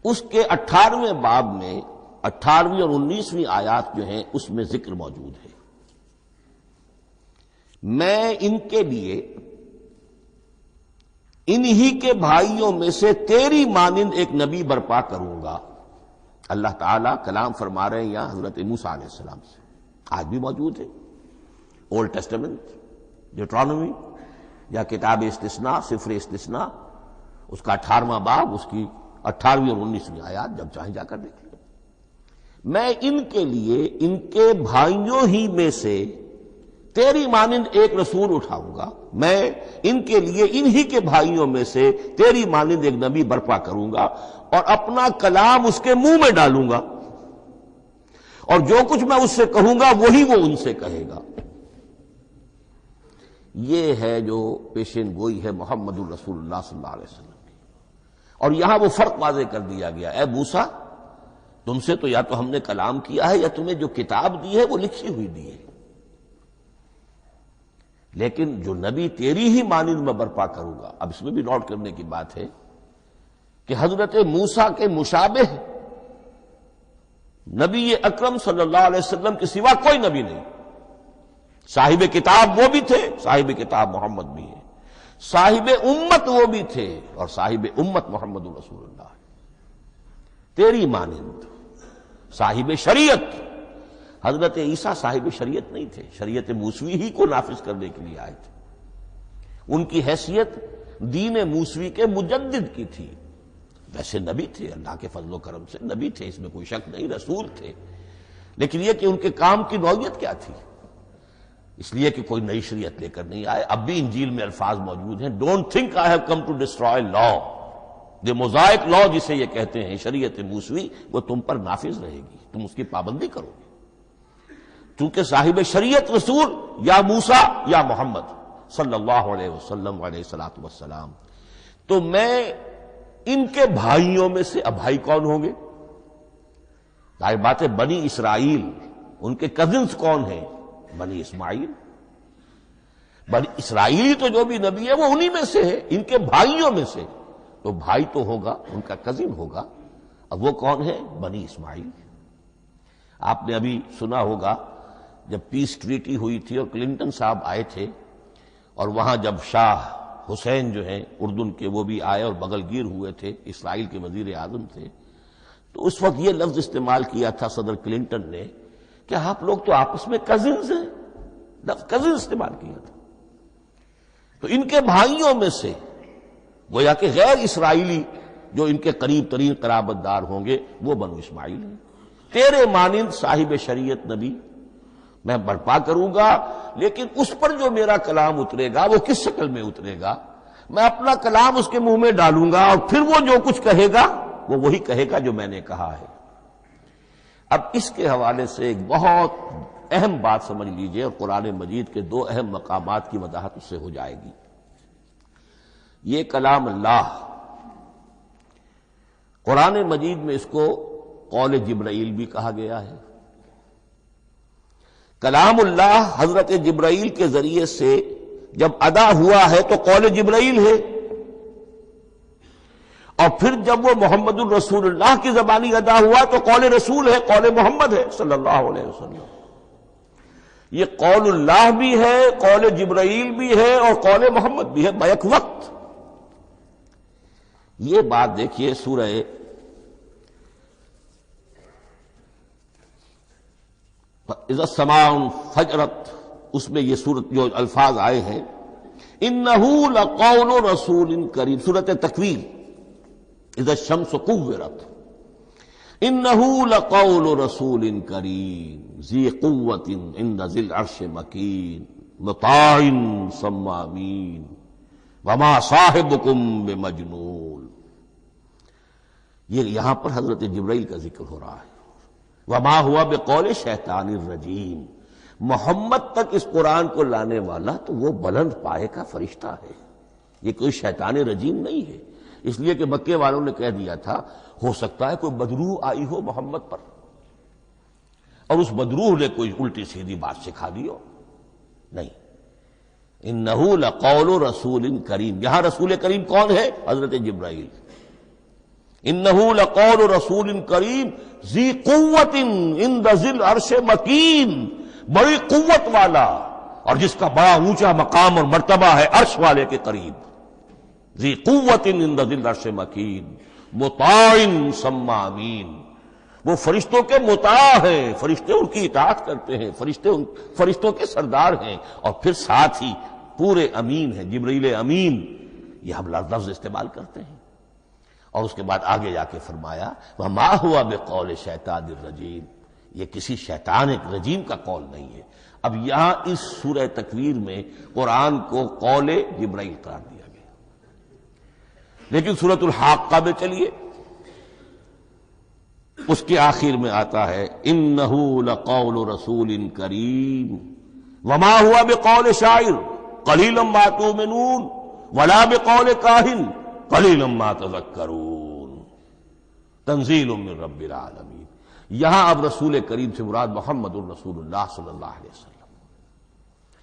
اس کے 18ویں باب میں 18ویں اور 19ویں آیات جو ہیں اس میں ذکر موجود ہے، میں ان کے لیے انہی کے بھائیوں میں سے تیری مانند ایک نبی برپا کروں گا۔ اللہ تعالیٰ کلام فرما رہے ہیں یہاں حضرت موسیٰ علیہ السلام سے، آج بھی موجود ہے اولڈ ٹیسٹمنٹ، ڈیوٹرانومی یا کتاب استثناء، صفر استثناء، اس کا 18واں باب، اس کی 18ویں اور 19ویں آیات، جب چاہیں جا کر دیکھ لیں۔ میں ان کے لیے ان کے بھائیوں ہی میں سے تیری مانند ایک رسول اٹھاؤں گا، میں ان کے لیے انہی کے بھائیوں میں سے تیری مانند ایک نبی برپا کروں گا اور اپنا کلام اس کے منہ میں ڈالوں گا، اور جو کچھ میں اس سے کہوں گا وہی وہ ان سے کہے گا۔ یہ ہے جو پیشین گوئی ہے محمد الرسول اللہ صلی اللہ علیہ وسلم کی۔ اور یہاں وہ فرق واضح کر دیا گیا، اے موسیٰ تم سے تو یا تو ہم نے کلام کیا ہے یا تمہیں جو کتاب دی ہے وہ لکھی ہوئی دی ہے، لیکن جو نبی تیری ہی مانند میں برپا کروں گا۔ اب اس میں بھی نوٹ کرنے کی بات ہے کہ حضرت موسیٰ کے مشابہ نبی اکرم صلی اللہ علیہ وسلم کے سوا کوئی نبی نہیں۔ صاحب کتاب وہ بھی تھے، صاحب کتاب محمد بھی ہے، صاحب امت وہ بھی تھے، اور صاحب امت محمد رسول اللہ ہے، تیری مانند۔ صاحب شریعت، حضرت عیسیٰ صاحب شریعت نہیں تھے، شریعت موسوی ہی کو نافذ کرنے کے لیے آئے تھے، ان کی حیثیت دین موسوی کے مجدد کی تھی۔ ویسے نبی تھے، اللہ کے فضل و کرم سے نبی تھے، اس میں کوئی شک نہیں، رسول تھے، لیکن یہ کہ ان کے کام کی نوعیت کیا تھی، اس لیے کہ کوئی نئی شریعت لے کر نہیں آئے۔ اب بھی انجیل میں الفاظ موجود ہیں، don't think I have come to destroy law, the Mosaic law جسے یہ کہتے ہیں، شریعت موسوی، وہ تم پر نافذ رہے گی، تم اس کی پابندی کرو گے، چونکہ صاحب شریعت رسول یا موسیٰ یا محمد صلی اللہ علیہ وسلم علیہ الصلوۃ والسلام۔ تو میں ان کے بھائیوں میں سے، اب بھائی کون ہوں گے؟ ظاہر بات ہے بنی اسرائیل، ان کے کزنز کون ہیں؟ بنی اسماعیل۔ بنی اسرائیلی تو جو بھی نبی ہے وہ انہی میں سے ہے، ان کے بھائیوں میں سے، تو بھائی تو ہوگا، ان کا کزن ہوگا، اب وہ کون ہے؟ بنی اسماعیل۔ آپ نے ابھی سنا ہوگا جب پیس ٹریٹی ہوئی تھی اور کلنٹن صاحب آئے تھے، اور وہاں جب شاہ حسین جو ہیں اردن کے وہ بھی آئے اور بغل گیر ہوئے تھے، اسرائیل کے وزیر اعظم تھے، تو اس وقت یہ لفظ استعمال کیا تھا صدر کلنٹن نے کہ آپ لوگ تو آپس میں کزنز ہیں، لفظ کزن استعمال کیا تھا۔ تو ان کے بھائیوں میں سے گویا کہ غیر اسرائیلی جو ان کے قریب ترین قرابت دار ہوں گے وہ بنو اسماعیل ہیں. تیرے مانند صاحب شریعت نبی میں برپا کروں گا، لیکن اس پر جو میرا کلام اترے گا وہ کس شکل میں اترے گا؟ میں اپنا کلام اس کے منہ میں ڈالوں گا اور پھر وہ جو کچھ کہے گا وہ وہی کہے گا جو میں نے کہا ہے. اب اس کے حوالے سے ایک بہت اہم بات سمجھ لیجئے، اور قرآن مجید کے دو اہم مقامات کی وضاحت اس سے ہو جائے گی. یہ کلام اللہ، قرآن مجید میں اس کو قول جبرائیل بھی کہا گیا ہے. کلام اللہ حضرت جبرائیل کے ذریعے سے جب ادا ہوا ہے تو قول جبرائیل ہے، اور پھر جب وہ محمد الرسول اللہ کی زبانی ادا ہوا تو قول رسول ہے، قول محمد ہے صلی اللہ علیہ وسلم. یہ قول اللہ بھی ہے، قول جبرائیل بھی ہے، اور قول محمد بھی ہے بیک وقت. یہ بات دیکھیے سورہ اذا السماء انفجرت، اس میں یہ سورت جو الفاظ آئے ہیں انہ لقول رسول کریم، سورت تکویر اذا الشمس کورت، انہ لقول رسول کریم ذی قوت عند ذی العرش مکین مطاع ثم امین وما صاحبکم بمجنون. یہ یہاں پر حضرت جبرائیل کا ذکر ہو رہا ہے. وما ہوا بقول شیطان الرجیم، محمد تک اس قرآن کو لانے والا تو وہ بلند پائے کا فرشتہ ہے، یہ کوئی شیطان رجیم نہیں ہے. اس لیے کہ مکے والوں نے کہہ دیا تھا ہو سکتا ہے کوئی بدروح آئی ہو محمد پر اور اس بدروح نے کوئی الٹی سیدھی بات سکھا دی ہو. نہیں، انہ لقول رسول کریم، یہاں رسول کریم کون ہے؟ حضرت جبرائیل. انہ لقول رسول کریم ذی قوت عند ذی العرش مکین، بڑی قوت والا اور جس کا بڑا اونچا مقام اور مرتبہ ہے عرش والے کے قریب. ذی قوت عند ذی العرش مکین مطاع ثم امین، وہ فرشتوں کے مطاع ہیں، فرشتے ان کی اطاعت کرتے ہیں، فرشتوں کے سردار ہیں، اور پھر ساتھ ہی پورے امین ہیں. جبرائیل امین یہ ہم لفظ استعمال کرتے ہیں. اور اس کے بعد آگے جا کے فرمایا وما ہوا بقول شیطان الرجیم، یہ کسی شیطان رجیم کا قول نہیں ہے. اب یہاں اس سورہ تکویر میں قرآن کو قول جبرائیل قرار دیا گیا. لیکن سورۃ الحاقہ میں چلیے، اس کے آخر میں آتا ہے انہ لقول رسول کریم وما ہوا بقول شاعر قلیلا ما تؤمنون ولا بقول کاہن قلیلا ما تذکرون تنزیل من رب العالمین. یہاں اب رسول کریم سے مراد محمد الرسول اللہ صلی اللہ علیہ وسلم.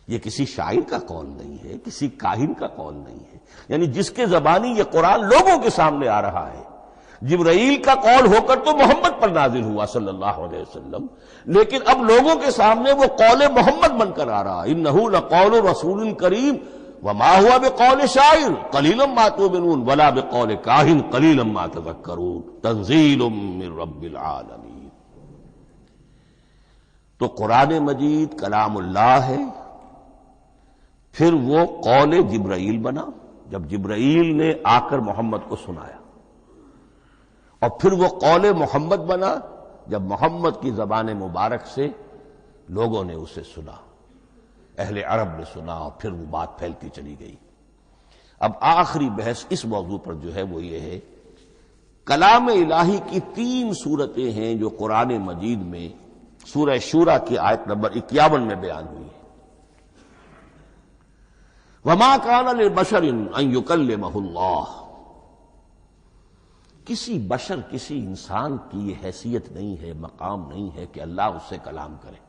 یہ کسی شاعر کا قول نہیں ہے، کسی کاہن کا قول نہیں ہے، یعنی جس کے زبانی یہ قرآن لوگوں کے سامنے آ رہا ہے. جبرائیل کا قول ہو کر تو محمد پر نازل ہوا صلی اللہ علیہ وسلم، لیکن اب لوگوں کے سامنے وہ قول محمد بن کر آ رہا. انہ لقول رسول کریم وما ہوا بقول شاعر قلیلا ما تؤمنون ولا بقول کاہن قلیلا ما تذکرون تنزیل من رب العالمین. تو قرآن مجید کلام اللہ ہے، پھر وہ قول جبرائیل بنا جب جبرائیل نے آ کر محمد کو سنایا، اور پھر وہ قول محمد بنا جب محمد کی زبان مبارک سے لوگوں نے اسے سنا، اہل عرب نے سنا، اور پھر وہ بات پھیلتی چلی گئی. اب آخری بحث اس موضوع پر جو ہے وہ یہ ہے، کلام الہی کی 3 صورتیں ہیں جو قرآن مجید میں سورہ شورى کی آیت نمبر 51 میں بیان ہوئی ہے. وما كان لبشر ان يكلمه اللہ، کسی بشر، کسی انسان کی یہ حیثیت نہیں ہے، مقام نہیں ہے کہ اللہ اس سے کلام کرے.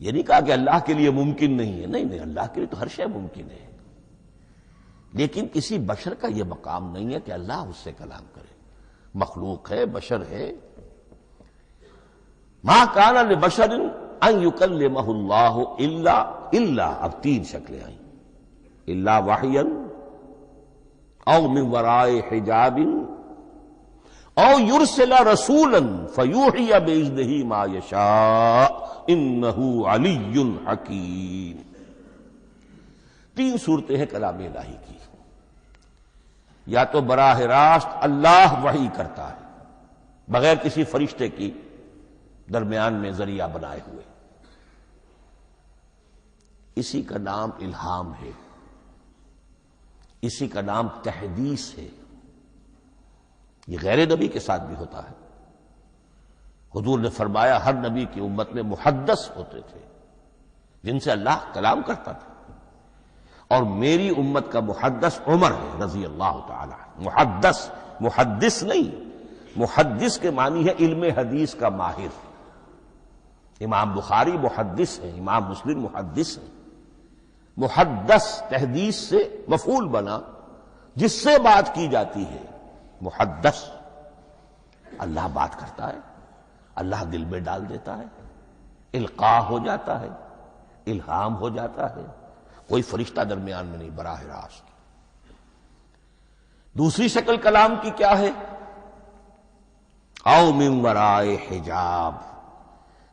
یہ نہیں کہا کہ اللہ کے لیے ممکن نہیں ہے، نہیں، اللہ کے لیے تو ہر شے ممکن ہے، لیکن کسی بشر کا یہ مقام نہیں ہے کہ اللہ اس سے کلام کرے. مخلوق ہے، بشر ہے. ما کان لبشر ان یکلمہ اللہ الا اب 3 شکلیں آئیں، الا وحیا او من وراء حجاب او یرسل رسولا فیوحی باذنہ ما یشاء انہ علی حکیم. 3 صورتیں ہیں کلام الہی کی. یا تو براہ راست اللہ وحی کرتا ہے بغیر کسی فرشتے کی درمیان میں ذریعہ بنائے ہوئے، اسی کا نام الہام ہے، اسی کا نام تحدیث ہے۔ یہ غیر نبی کے ساتھ بھی ہوتا ہے۔ حضور نے فرمایا ہر نبی کی امت میں محدث ہوتے تھے جن سے اللہ کلام کرتا تھا، اور میری امت کا محدث عمر ہے رضی اللہ تعالی عنہ۔ محدث، محدث نہیں، محدث کے معنی ہے علم حدیث کا ماہر۔ امام بخاری محدث ہیں، امام مسلم محدث ہیں۔ محدث تحدیث سے مفعول بنا جس سے بات کی جاتی ہے، محدث۔ اللہ بات کرتا ہے، اللہ دل میں ڈال دیتا ہے، القاء ہو جاتا ہے، الہام ہو جاتا ہے، کوئی فرشتہ درمیان میں نہیں، براہ راست۔ دوسری شکل کلام کی کیا ہے؟ او من ورائے حجاب،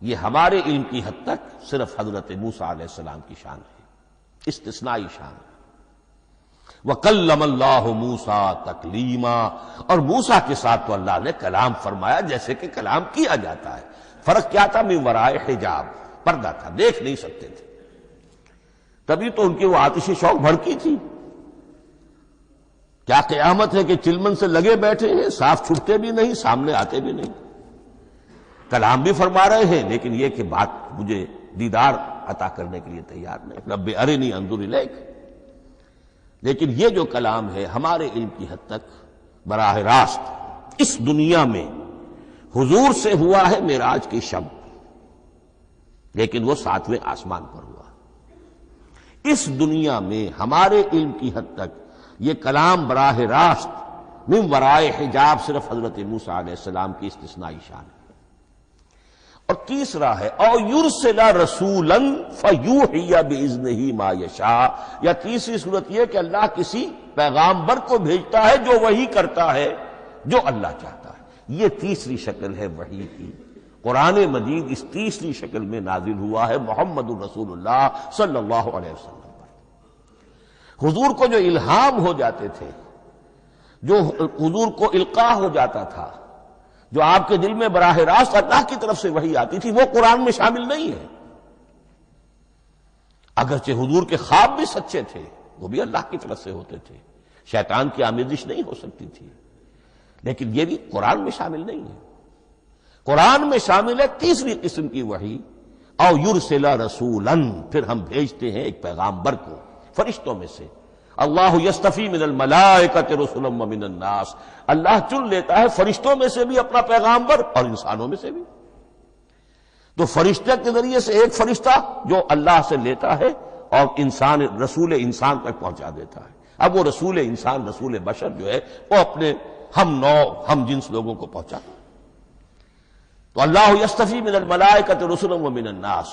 یہ ہمارے علم کی حد تک صرف حضرت موسیٰ علیہ السلام کی شان ہے، استثنائی شان ہے۔ وَكَلَّمَ اللَّهُ مُوسَىٰ تَكْلِيمًا، اور موسیٰ کے ساتھ تو اللہ نے کلام فرمایا جیسے کہ کلام کیا جاتا ہے۔ فرق کیا تھا؟ من ورائے حجاب، پردہ تھا، دیکھ نہیں سکتے تھے، تبھی تو ان کی وہ آتشی شوق بھڑکی تھی۔ کیا قیامت ہے کہ چلمن سے لگے بیٹھے ہیں، صاف چھٹتے بھی نہیں، سامنے آتے بھی نہیں، کلام بھی فرما رہے ہیں، لیکن یہ کہ بات مجھے دیدار عطا کرنے کے لیے تیار نہیں، رب ارنی انظر الیک۔ لیکن یہ جو کلام ہے ہمارے علم کی حد تک براہ راست اس دنیا میں حضور سے ہوا ہے معراج کی شب، لیکن وہ 7ویں آسمان پر ہوا۔ اس دنیا میں ہمارے علم کی حد تک یہ کلام براہ راست من ورائے حجاب صرف حضرت موسیٰ علیہ السلام کی استثنائی شان ہے۔ اور تیسرا ہے او یرسل رسولا فیوحی باذنہ ما یشاء، یا تیسری صورت یہ کہ اللہ کسی پیغامبر کو بھیجتا ہے جو وحی کرتا ہے جو اللہ چاہتا ہے۔ یہ تیسری شکل ہے وحی کی۔ قرآن مجید اس تیسری شکل میں نازل ہوا ہے محمد الرسول اللہ صلی اللہ علیہ وسلم پر۔ حضور کو جو الہام ہو جاتے تھے، جو حضور کو القاء ہو جاتا تھا، جو آپ کے دل میں براہ راست اللہ کی طرف سے وحی آتی تھی، وہ قرآن میں شامل نہیں ہے۔ اگرچہ حضور کے خواب بھی سچے تھے، وہ بھی اللہ کی طرف سے ہوتے تھے، شیطان کی آمیزش نہیں ہو سکتی تھی، لیکن یہ بھی قرآن میں شامل نہیں ہے۔ قرآن میں شامل ہے تیسری قسم کی وحی، او یرسل رسولا، پھر ہم بھیجتے ہیں ایک پیغامبر کو فرشتوں میں سے۔ اللہ یستفی من الملائکۃ رسلا ومن الناس، اللہ چن لیتا ہے فرشتوں میں سے بھی اپنا پیغامبر اور انسانوں میں سے بھی۔ تو فرشتے کے ذریعے سے ایک فرشتہ جو اللہ سے لیتا ہے اور انسان، رسول انسان تک پہنچا دیتا ہے۔ اب وہ رسول انسان، رسول بشر جو ہے وہ اپنے ہم نوع، ہم جنس لوگوں کو پہنچاتا ہے۔ تو اللہ یستفی من الملائکۃ رسلا ومن الناس،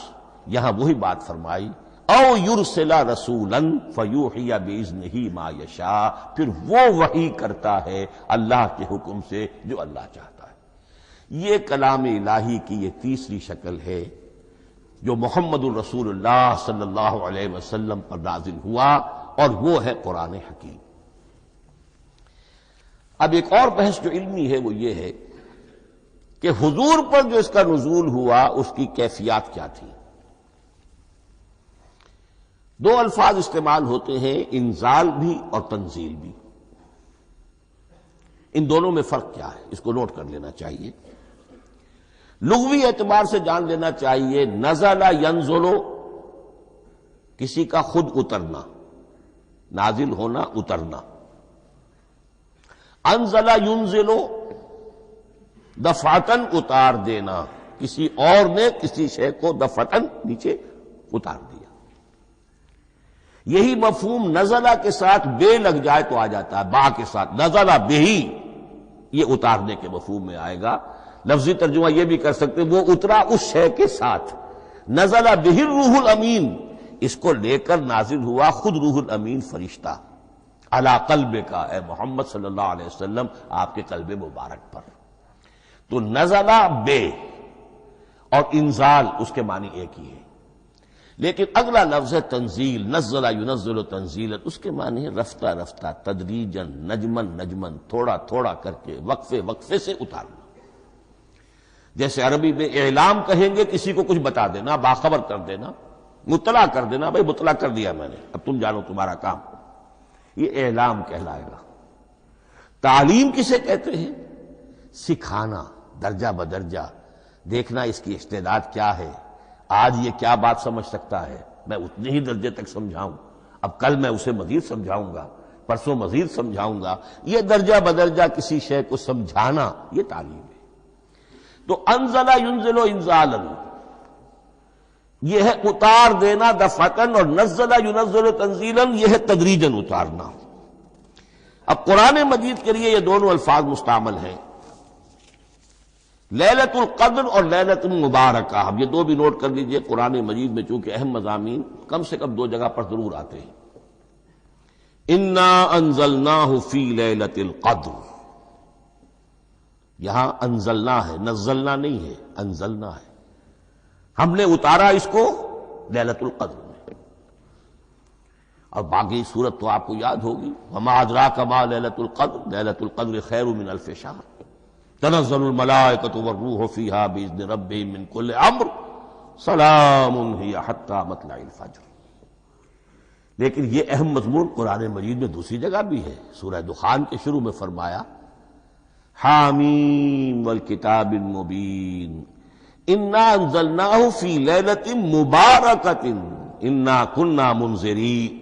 یہاں وہی بات فرمائی او یرسل رسولا فیوحی باذنہ ما یشاء، پھر وہ وحی کرتا ہے اللہ کے حکم سے جو اللہ چاہتا ہے۔ یہ کلام الہی کی یہ تیسری شکل ہے جو محمد الرسول اللہ صلی اللہ علیہ وسلم پر نازل ہوا، اور وہ ہے قرآن حکیم۔ اب ایک اور بحث جو علمی ہے وہ یہ ہے کہ حضور پر جو اس کا نزول ہوا اس کی کیفیات کیا تھی۔ دو الفاظ استعمال ہوتے ہیں، انزال بھی اور تنزیل بھی۔ ان دونوں میں فرق کیا ہے اس کو نوٹ کر لینا چاہیے۔ لغوی اعتبار سے جان لینا چاہیے، نزل ینزل کسی کا خود اترنا، نازل ہونا، اترنا۔ انزل ینزل دفعتن اتار دینا، کسی اور نے کسی شے کو دفعتن نیچے اتار دیا۔ یہی مفہوم نزلہ کے ساتھ بے لگ جائے تو آ جاتا ہے، با کے ساتھ نزلہ بہی، یہ اتارنے کے مفہوم میں آئے گا۔ لفظی ترجمہ یہ بھی کر سکتے وہ اترا اس شے کے ساتھ۔ نزلہ بہ الروح الامین، اس کو لے کر نازل ہوا خود روح الامین فرشتہ علی قلبک، اے محمد صلی اللہ علیہ وسلم آپ کے قلب مبارک پر۔ تو نزلہ بے اور انزال اس کے معنی ایک ہی ہے۔ لیکن اگلا لفظ ہے تنزیل، نزل ینزل تنزیلا، اس کے معنی ہے رفتہ رفتہ، تدریجن، نجمن نجمن، تھوڑا تھوڑا کر کے، وقفے وقفے سے اتارنا۔ جیسے عربی میں اعلام کہیں گے کسی کو کچھ بتا دینا، باخبر کر دینا، مطلع کر دینا، بھائی مطلع کر دیا میں نے، اب تم جانو تمہارا کام، یہ اعلام کہلائے گا۔ تعلیم کسے کہتے ہیں؟ سکھانا، درجہ بدرجہ، دیکھنا اس کی استعداد کیا ہے، آج یہ کیا بات سمجھ سکتا ہے، میں اتنے ہی درجے تک سمجھاؤں، اب کل میں اسے مزید سمجھاؤں گا، پرسوں مزید سمجھاؤں گا، یہ درجہ بدرجہ کسی شے کو سمجھانا، یہ تعلیم ہے۔ تو انزل ینزل انزالا، یہ ہے اتار دینا دفعتاً، اور نزل ینزل تنزیلا، یہ ہے تدریجاً اتارنا۔ اب قرآن مجید کے لیے یہ دونوں الفاظ مستعمل ہیں، لیلۃ القدر اور لیلۃ المبارکہ۔ اب یہ دو بھی نوٹ کر لیجئے، قرآن مجید میں چونکہ اہم مضامین کم سے کم دو جگہ پر ضرور آتے ہیں۔ انا انزلناہ فی لیلۃ القدر، یہاں انزلنا ہے، نزلنا نہیں ہے، انزلنا ہے، ہم نے اتارا اس کو لیلۃ القدر میں۔ اور باقی صورت تو آپ کو یاد ہوگی، وما ادراک ما لیلۃ القدر، لیلۃ القدر خیر من الف شہر، تنزل الملائکۃ والروح فیہا باذن ربہم من کل امر، سلام ہی حتی مطلع الفجر۔ لیکن یہ اہم مضمون قرآن مجید میں دوسری جگہ بھی ہے، سورہ دخان کے شروع میں فرمایا حامیم والکتاب المبین انا انزلناہ فی لیلۃ مبارکۃ انا کنا منذرین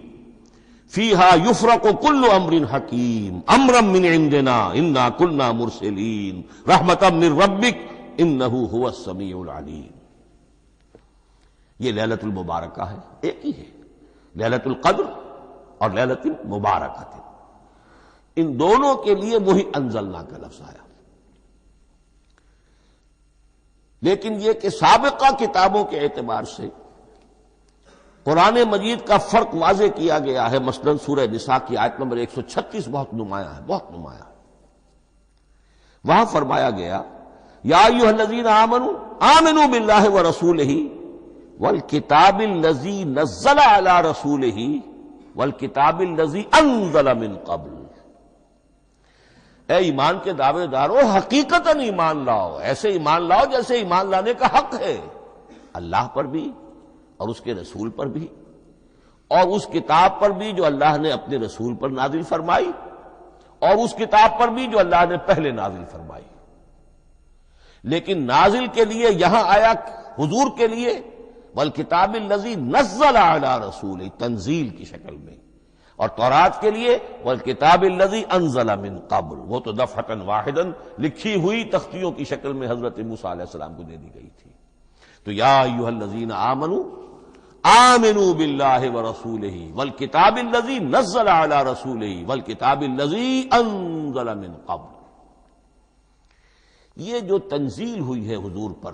فیہا یفرق کل امر حکیم امرا من عندنا انا کنا مرسلین رحمتا من ربک انہ هو السمیع العلیم۔ یہ لیلۃ المبارکہ ہے، ایک ہی ہے، لیلۃ القدر اور لیلۃ المبارکہ، ان دونوں کے لیے وہی انزلنا کا لفظ آیا۔ لیکن یہ کہ سابقہ کتابوں کے اعتبار سے قرآن مجید کا فرق واضح کیا گیا ہے، مثلا سورہ نساء کی آیت نمبر 136 بہت نمایاں ہے، بہت نمایاں۔ وہاں فرمایا گیا یا ایھا الذین آمنوا آمنوا باللہ ورسولہ والکتاب الذی نزل علی رسولہ والکتاب الذی انزل من قبل۔ اے ایمان کے دعوے دارو، حقیقتاً ایمان لاؤ، ایسے ایمان لاؤ جیسے ایمان لانے کا حق ہے، اللہ پر بھی اور اس کے رسول پر بھی، اور اس کتاب پر بھی جو اللہ نے اپنے رسول پر نازل فرمائی، اور اس کتاب پر بھی جو اللہ نے پہلے نازل فرمائی۔ لیکن نازل کے لیے یہاں آیا حضور کے لیے والکتاب الذی نزل علی رسولہ، تنزیل کی شکل میں، اور تورات کے لیے والکتاب الذی انزل من قبل، وہ تو دفعۃ واحداً لکھی ہوئی تختیوں کی شکل میں حضرت موسیٰ علیہ السلام کو دے دی گئی تھی۔ تو یا ایھا الذین آمنوا آمنوا باللہ ورسولہ والکتاب الذی نزل علی رسولہ والکتاب الذی انزل من قبل۔ یہ جو تنزیل ہوئی ہے حضور پر،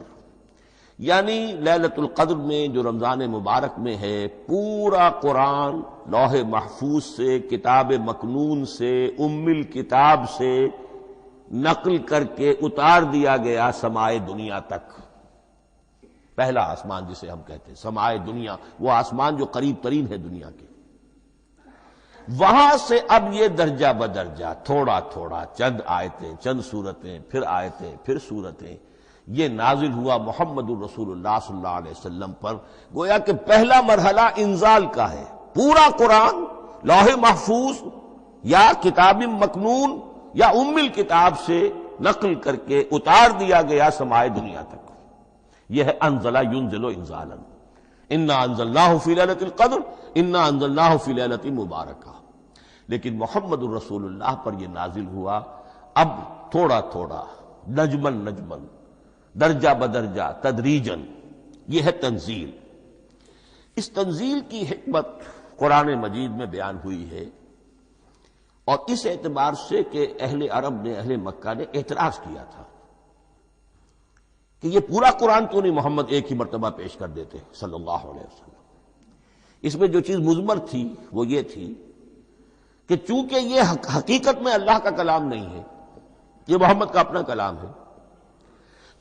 یعنی لیلۃ القدر میں جو رمضان مبارک میں ہے، پورا قرآن لوح محفوظ سے، کتاب مکنون سے، ام الکتاب سے نقل کر کے اتار دیا گیا سمائے دنیا تک۔ پہلا آسمان جسے ہم کہتے ہیں سمائے دنیا، وہ آسمان جو قریب ترین ہے دنیا کے، وہاں سے اب یہ درجہ بدرجہ، تھوڑا تھوڑا، چند آیتیں، چند سورتیں، پھر آیتیں، پھر سورتیں، یہ نازل ہوا محمد الرسول اللہ صلی اللہ علیہ وسلم پر۔ گویا کہ پہلا مرحلہ انزال کا ہے، پورا قرآن لوح محفوظ یا کتاب مکنون یا ام الکتاب سے نقل کر کے اتار دیا گیا سمائے دنیا تک۔ یہ ہے انزل ینزل انزالا، انا انزلناہ فی لیلۃ القدر انا انزلناہ فی لیلۃ مبارکہ۔ لیکن محمد الرسول اللہ پر یہ نازل ہوا اب تھوڑا تھوڑا، نجمن نجمن، درجہ بدرجہ، تدریجن، یہ ہے تنزیل۔ اس تنزیل کی حکمت قرآن مجید میں بیان ہوئی ہے، اور اس اعتبار سے کہ اہل عرب نے، اہل مکہ نے اعتراض کیا تھا کہ یہ پورا قرآن کیوں نہیں محمد ایک ہی مرتبہ پیش کر دیتے صلی اللہ علیہ وسلم۔ اس میں جو چیز مضمر تھی وہ یہ تھی کہ چونکہ یہ حقیقت میں اللہ کا کلام نہیں ہے، یہ محمد کا اپنا کلام ہے،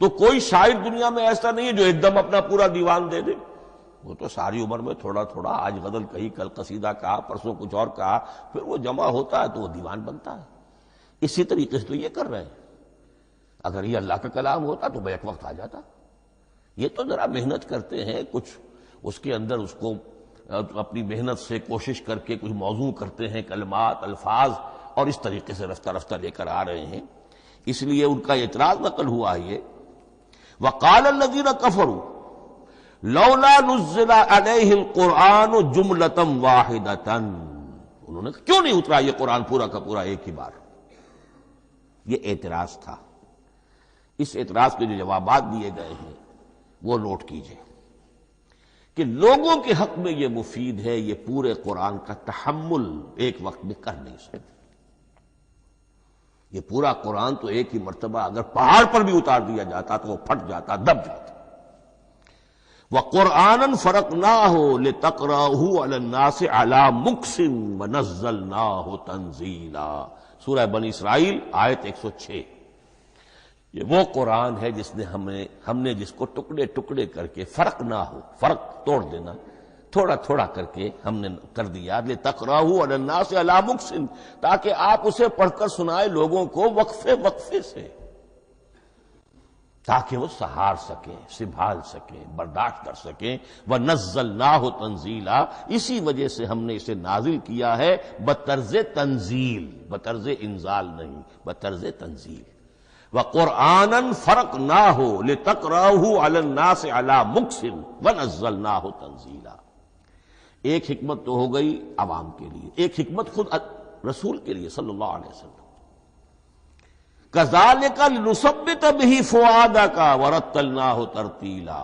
تو کوئی شاعر دنیا میں ایسا نہیں ہے جو ایک دم اپنا پورا دیوان دے دے، وہ تو ساری عمر میں تھوڑا تھوڑا، آج غزل کہی، کل قصیدہ کہا، پرسوں کچھ اور کہا، پھر وہ جمع ہوتا ہے تو وہ دیوان بنتا ہے۔ اسی طریقے سے تو یہ کر رہے ہیں۔ اگر یہ اللہ کا کلام ہوتا تو بیک وقت آ جاتا۔ یہ تو ذرا محنت کرتے ہیں، کچھ اس کے اندر اس کو اپنی محنت سے کوشش کر کے کچھ موضوع کرتے ہیں، کلمات، الفاظ، اور اس طریقے سے رفتہ رفتہ لے کر آ رہے ہیں۔ اس لیے ان کا اعتراض نقل ہوا ہے یہ وقال الذين كفروا لولا نزل عليه القرآن جملة واحدة، انہوں نے کیوں نہیں اترا یہ قرآن پورا کا پورا ایک ہی بار؟ یہ اعتراض تھا۔ اس اعتراض کے جو جوابات دیے گئے ہیں وہ نوٹ کیجئے کہ لوگوں کے حق میں یہ مفید ہے، یہ پورے قرآن کا تحمل ایک وقت میں کر نہیں سکتے۔ یہ پورا قرآن تو ایک ہی مرتبہ اگر پہاڑ پر بھی اتار دیا جاتا تو وہ پھٹ جاتا، دب جاتا۔ وَقُرْآنًا فَرَقْنَاهُ لِتَقْرَأَهُ عَلَى النَّاسِ عَلَى مُكْثٍ وَنَزَّلْنَاهُ تَنزِيلًا، سورہ بنی اسرائیل آیت 106۔ یہ وہ قرآن ہے جس نے ہم نے جس کو ٹکڑے ٹکڑے کر کے، فرق نہ ہو، فرق توڑ دینا، تھوڑا تھوڑا کر کے ہم نے کر دیا، لِتَقْرَأَهُ عَلَى النَّاسِ عَلَى مُكْثٍ، تاکہ آپ اسے پڑھ کر سنائے لوگوں کو وقفے وقفے سے، تاکہ وہ سہار سکیں، سنبھال سکیں، برداشت کر سکیں۔ وَنَزَّلْنَاهُ تَنزِيلًا، اسی وجہ سے ہم نے اسے نازل کیا ہے بطرز تنزیل، بطرز انزال نہیں، بطرز تنزیل۔ وَقُرْآنًا فَرَقْنَاهُ لِتَقْرَأَهُ عَلَى النَّاسِ عَلَى مُكْثٍ وَنَزَّلْنَاهُ تَنزِيلًا۔ ایک حکمت تو ہو گئی عوام کے لیے، ایک حکمت خود رسول کے لیے صلی اللہ علیہ وسلم۔ كَذَلِكَ لِنُثَبِّتَ بِهِ فُؤَادَكَ وَرَتَّلْنَاهُ تَرْتِيلًا۔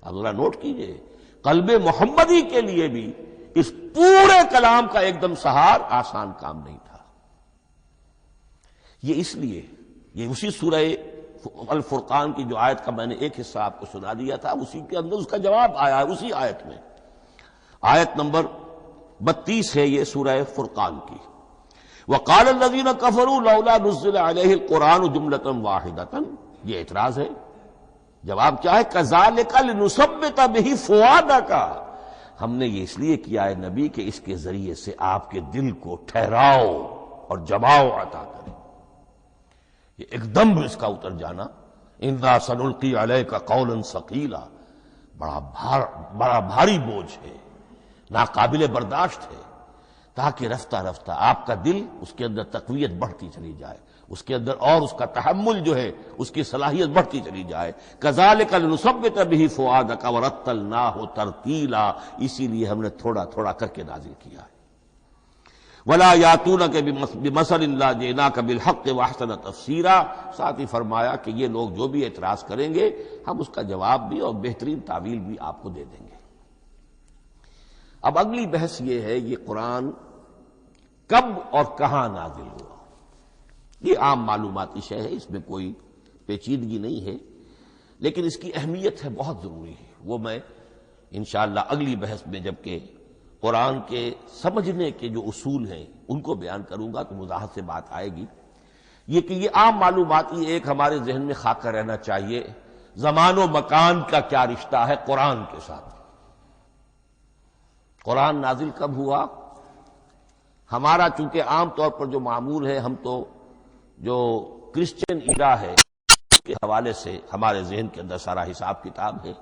اب ذرا نوٹ کیجئے، قلب محمدی کے لیے بھی اس پورے کلام کا ایک دم سہار آسان کام نہیں تھا۔ یہ اس لیے، یہ اسی سورہ الفرقان کی جو آیت کا میں نے ایک حصہ آپ کو سنا دیا تھا، اسی کے اندر اس کا جواب آیا ہے، اسی آیت میں، آیت نمبر 32 ہے یہ سورہ فرقان کی۔ وقال الذين كفروا لولا نزل عليه القرآن جملة واحدة، یہ اعتراض ہے۔ جواب کیا ہے؟ كذلك لنثبت به فؤادك، ہم نے یہ اس لیے کیا ہے نبی کہ اس کے ذریعے سے آپ کے دل کو ٹھہراؤ اور جماؤ عطا کرے، یہ ایک دم اس کا اتر جانا۔ انا سنلقی علیک قولا ثقیلا، بڑا بھاری بوجھ ہے، ناقابل برداشت ہے، تاکہ رفتہ رفتہ آپ کا دل، اس کے اندر تقویت بڑھتی چلی جائے، اس کے اندر اور اس کا تحمل جو ہے اس کی صلاحیت بڑھتی چلی جائے۔ کذالک لنثبت بہ فؤادک ورتلناہ ترتیلا، اسی لیے ہم نے تھوڑا تھوڑا کر کے نازل کیا ہے۔ ولا یاتونک بمثل الا جئناک بالحق واحسن تفسیرا، ساتھ ہی فرمایا کہ یہ لوگ جو بھی اعتراض کریں گے ہم اس کا جواب بھی اور بہترین تعویل بھی آپ کو دے دیں گے۔ اب اگلی بحث یہ ہے، یہ قرآن کب اور کہاں نازل ہوا؟ یہ عام معلوماتی شے ہے، اس میں کوئی پیچیدگی نہیں ہے، لیکن اس کی اہمیت ہے، بہت ضروری ہے، وہ میں انشاءاللہ اگلی بحث میں جبکہ قرآن کے سمجھنے کے جو اصول ہیں ان کو بیان کروں گا تو وضاحت سے بات آئے گی۔ یہ کہ یہ عام معلوماتی ایک ہمارے ذہن میں خاکہ رہنا چاہیے، زمان و مکان کا کیا رشتہ ہے قرآن کے ساتھ۔ قرآن نازل کب ہوا؟ ہمارا چونکہ عام طور پر جو معمول ہے، ہم تو جو کرسچن ایرا ہے اس کے حوالے سے ہمارے ذہن کے اندر سارا حساب کتاب ہے،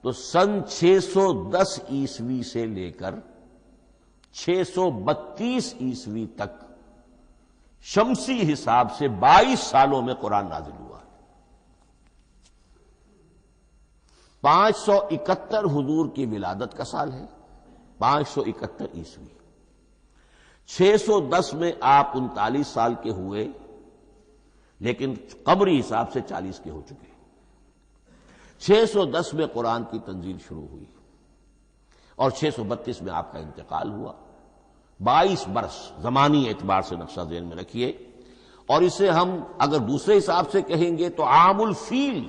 تو سن 610 عیسوی سے لے کر 632 عیسوی تک شمسی حساب سے 22 سالوں میں قرآن نازل ہوا ہے۔ 571 حضور کی ولادت کا سال ہے، 571 عیسوی۔ 610 میں آپ 39 سال کے ہوئے، لیکن قمری حساب سے 40 کے ہو چکے۔ 610 میں قرآن کی تنزیل شروع ہوئی اور 632 میں آپ کا انتقال ہوا۔ 22 برس زمانی اعتبار سے نقشہ ذہن میں رکھیے، اور اسے ہم اگر دوسرے حساب سے کہیں گے تو عام الفیل،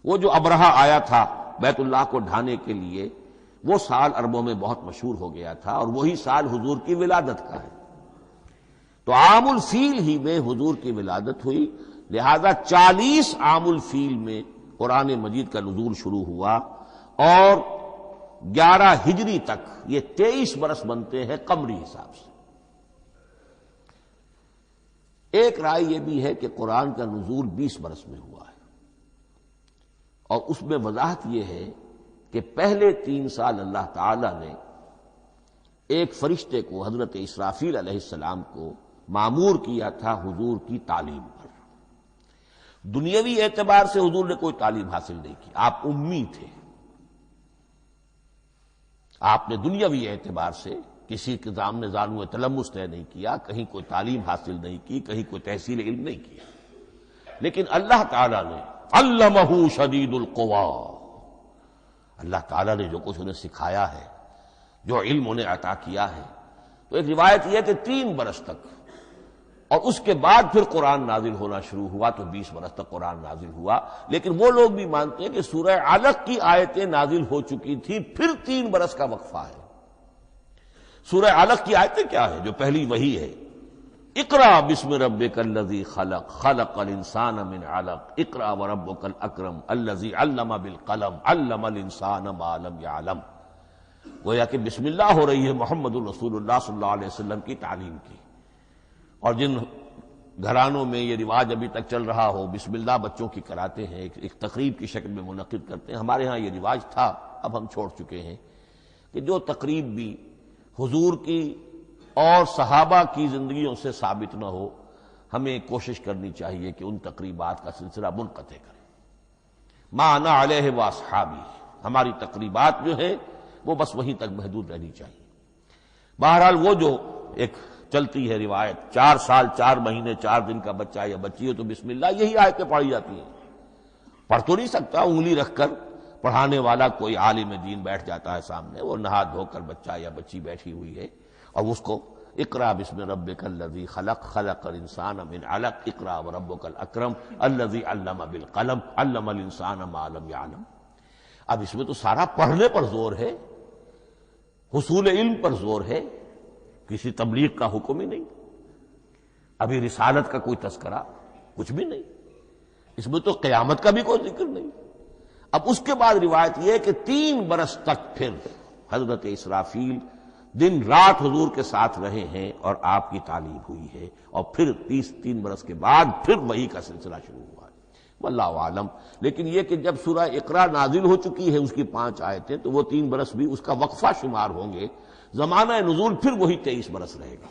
وہ جو ابرہہ آیا تھا بیت اللہ کو ڈھانے کے لیے، وہ سال عربوں میں بہت مشہور ہو گیا تھا، اور وہی سال حضور کی ولادت کا ہے، تو عام الفیل ہی میں حضور کی ولادت ہوئی، لہذا 40 عام الفیل میں قرآن مجید کا نزول شروع ہوا، اور 11 ہجری تک یہ 23 برس بنتے ہیں قمری حساب سے۔ ایک رائے یہ بھی ہے کہ قرآن کا نزول 20 برس میں ہوا ہے، اور اس میں وضاحت یہ ہے کہ پہلے 3 سال اللہ تعالی نے ایک فرشتے کو حضرت اسرافیل علیہ السلام کو مامور کیا تھا حضور کی تعلیم پر۔ دنیاوی اعتبار سے حضور نے کوئی تعلیم حاصل نہیں کی، آپ امی تھے، آپ نے دنیاوی اعتبار سے کسی کے سامنے زانو تلمس طے نہیں کیا، کہیں کوئی تعلیم حاصل نہیں کی، کہیں کوئی تحصیل علم نہیں کیا، لیکن اللہ تعالیٰ نے علمہ شدید القوا، اللہ تعالیٰ نے جو کچھ انہیں سکھایا ہے، جو علم انہیں عطا کیا ہے، تو ایک روایت یہ ہے کہ 3 برس تک، اور اس کے بعد پھر قرآن نازل ہونا شروع ہوا تو 20 برس تک قرآن نازل ہوا۔ لیکن وہ لوگ بھی مانتے ہیں کہ سورہ علق کی آیتیں نازل ہو چکی تھی، پھر 3 برس کا وقفہ ہے۔ سورہ علق کی آیتیں کیا ہے؟ جو پہلی وحی ہے، اقرا بسم ربک الذی خلق خلق الانسان من علق اقرا وربک الاکرم الذی علم بالقلم علم الانسان ما لم یعلم، گویا کہ بسم اللہ ہو رہی ہے محمد الرسول اللہ صلی اللہ علیہ وسلم کی تعلیم کی۔ اور جن گھرانوں میں یہ رواج ابھی تک چل رہا ہو، بسم اللہ بچوں کی کراتے ہیں، ایک تقریب کی شکل میں منعقد کرتے ہیں، ہمارے ہاں یہ رواج تھا، اب ہم چھوڑ چکے ہیں، کہ جو تقریب بھی حضور کی اور صحابہ کی زندگیوں سے ثابت نہ ہو، ہمیں کوشش کرنی چاہیے کہ ان تقریبات کا سلسلہ منقطع کریں۔ ما انا علیہ واصحابی، ہماری تقریبات جو ہیں وہ بس وہیں تک محدود رہنی چاہیے۔ بہرحال وہ جو ایک چلتی ہے روایت، 4 سال 4 مہینے 4 دن کا بچہ یا بچی ہو تو بسم اللہ یہی آیتیں پڑھی جاتی ہیں، پڑھ تو نہیں سکتا، انگلی رکھ کر پڑھانے والا کوئی عالم دین بیٹھ جاتا ہے سامنے، وہ نہا دھو کر بچہ یا بچی بیٹھی ہوئی ہے، اور اس کو اقرا بسم ربک الذی خلق خلق الانسان من علق اقرا وربک الاکرم الذی علم بالقلم علم الانسان ما لم یعلم۔ اب اس میں تو سارا پڑھنے پر زور ہے، حصول علم پر زور ہے، کسی تبلیغ کا حکم ہی نہیں، ابھی رسالت کا کوئی تذکرہ کچھ بھی نہیں، اس میں تو قیامت کا بھی کوئی ذکر نہیں۔ اب اس کے بعد روایت یہ ہے کہ 3 برس تک پھر حضرت اسرافیل دن رات حضور کے ساتھ رہے ہیں اور آپ کی تعلیم ہوئی ہے، اور پھر 3 برس کے بعد پھر وحی کا سلسلہ شروع ہوا ہے، واللہ عالم۔ لیکن یہ کہ جب سورہ اقرا نازل ہو چکی ہے، اس کی 5 آیتیں، تو وہ 3 برس بھی اس کا وقفہ شمار ہوں گے، زمانہ نزول پھر وہی 23 برس رہے گا۔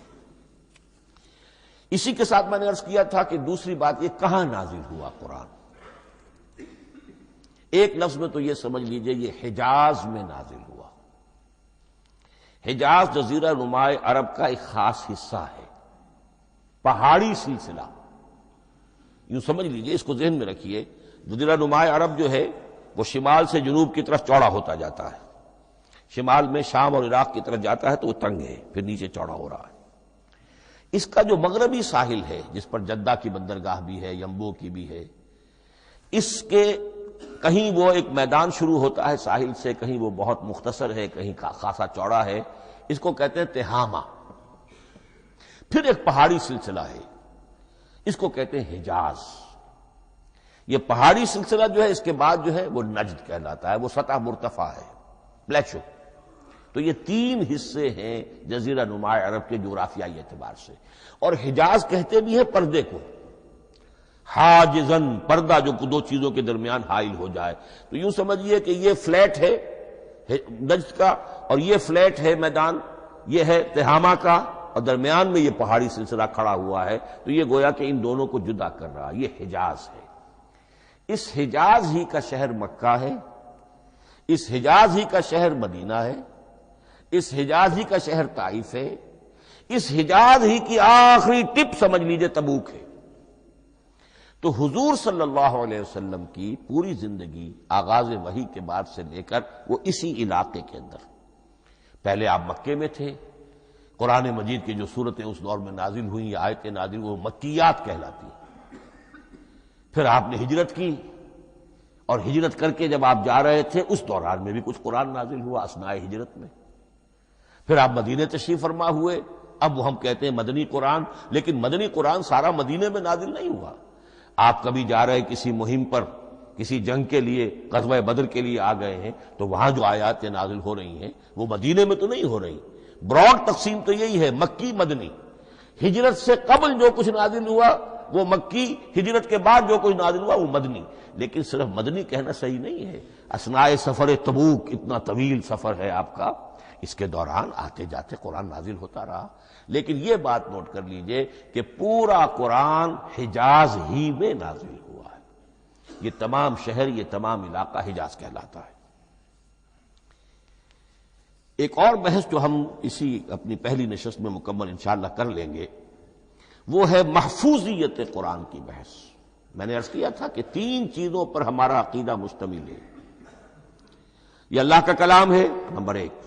اسی کے ساتھ میں نے عرض کیا تھا کہ دوسری بات یہ کہاں نازل ہوا قرآن۔ ایک لفظ میں تو یہ سمجھ لیجئے یہ حجاز میں نازل ہوا۔ حجاز جزیرہ نماء عرب کا ایک خاص حصہ ہے، پہاڑی سلسلہ، یوں سمجھ لیجئے، اس کو ذہن میں رکھیے۔ جزیرہ نماء عرب جو ہے وہ شمال سے جنوب کی طرف چوڑا ہوتا جاتا ہے، شمال میں شام اور عراق کی طرف جاتا ہے تو وہ تنگ ہے، پھر نیچے چوڑا ہو رہا ہے۔ اس کا جو مغربی ساحل ہے، جس پر جدہ کی بندرگاہ بھی ہے، ینبو کی بھی ہے، اس کے کہیں وہ ایک میدان شروع ہوتا ہے ساحل سے، کہیں وہ بہت مختصر ہے، کہیں خاصا چوڑا ہے، اس کو کہتے ہیں تہامہ۔ پھر ایک پہاڑی سلسلہ ہے، اس کو کہتے ہیں حجاز۔ یہ پہاڑی سلسلہ جو ہے اس کے بعد جو ہے وہ نجد کہلاتا ہے، وہ سطح مرتفع ہے، پلیشو۔ تو یہ 3 حصے ہیں جزیرہ نماء عرب کے جغرافیائی اعتبار سے، اور حجاز کہتے بھی ہیں پردے کو، حاجزن، پردہ جو 2 چیزوں کے درمیان حائل ہو جائے۔ تو یوں سمجھیے کہ یہ فلیٹ ہے نجد کا، اور یہ فلیٹ ہے میدان، یہ ہے تہامہ کا، اور درمیان میں یہ پہاڑی سلسلہ کھڑا ہوا ہے، تو یہ گویا کہ ان دونوں کو جدا کر رہا، یہ حجاز ہے۔ اس حجاز ہی کا شہر مکہ ہے، اس حجاز ہی کا شہر مدینہ ہے، اس حجاز ہی کا شہر طائف ہے، اس حجاز ہی کی آخری ٹپ سمجھ لیجئے تبوک ہے۔ تو حضور صلی اللہ علیہ وسلم کی پوری زندگی آغاز وحی کے بعد سے لے کر وہ اسی علاقے کے اندر، پہلے آپ مکے میں تھے، قرآن مجید کی جو صورتیں اس دور میں نازل ہوئیں، یہ آیتیں نازل وہ مکیات کہلاتی ہیں۔ پھر آپ نے ہجرت کی، اور ہجرت کر کے جب آپ جا رہے تھے اس دوران میں بھی کچھ قرآن نازل ہوا اثناء ہجرت میں۔ پھر آپ مدینے تشریف فرما ہوئے، اب وہ ہم کہتے ہیں مدنی قرآن، لیکن مدنی قرآن سارا مدینے میں نازل نہیں ہوا۔ آپ کبھی جا رہے کسی مہم پر کسی جنگ کے لیے، غزوہ بدر کے لیے آ گئے ہیں، تو وہاں جو آیات نازل ہو رہی ہیں وہ مدینے میں تو نہیں ہو رہی. براڈ تقسیم تو یہی ہے، مکی مدنی. ہجرت سے قبل جو کچھ نازل ہوا وہ مکی، ہجرت کے بعد جو کچھ نازل ہوا وہ مدنی. لیکن صرف مدنی کہنا صحیح نہیں ہے. اثناء سفر تبوک، اتنا طویل سفر ہے آپ کا، اس کے دوران آتے جاتے قرآن نازل ہوتا رہا. لیکن یہ بات نوٹ کر لیجئے کہ پورا قرآن حجاز ہی میں نازل ہوا ہے. یہ تمام شہر، یہ تمام علاقہ حجاز کہلاتا ہے. ایک اور بحث جو ہم اسی اپنی پہلی نشست میں مکمل انشاءاللہ کر لیں گے وہ ہے محفوظیت قرآن کی بحث. میں نے عرض کیا تھا کہ 3 چیزوں پر ہمارا عقیدہ مشتمل ہے. یہ اللہ کا کلام ہے، نمبر 1.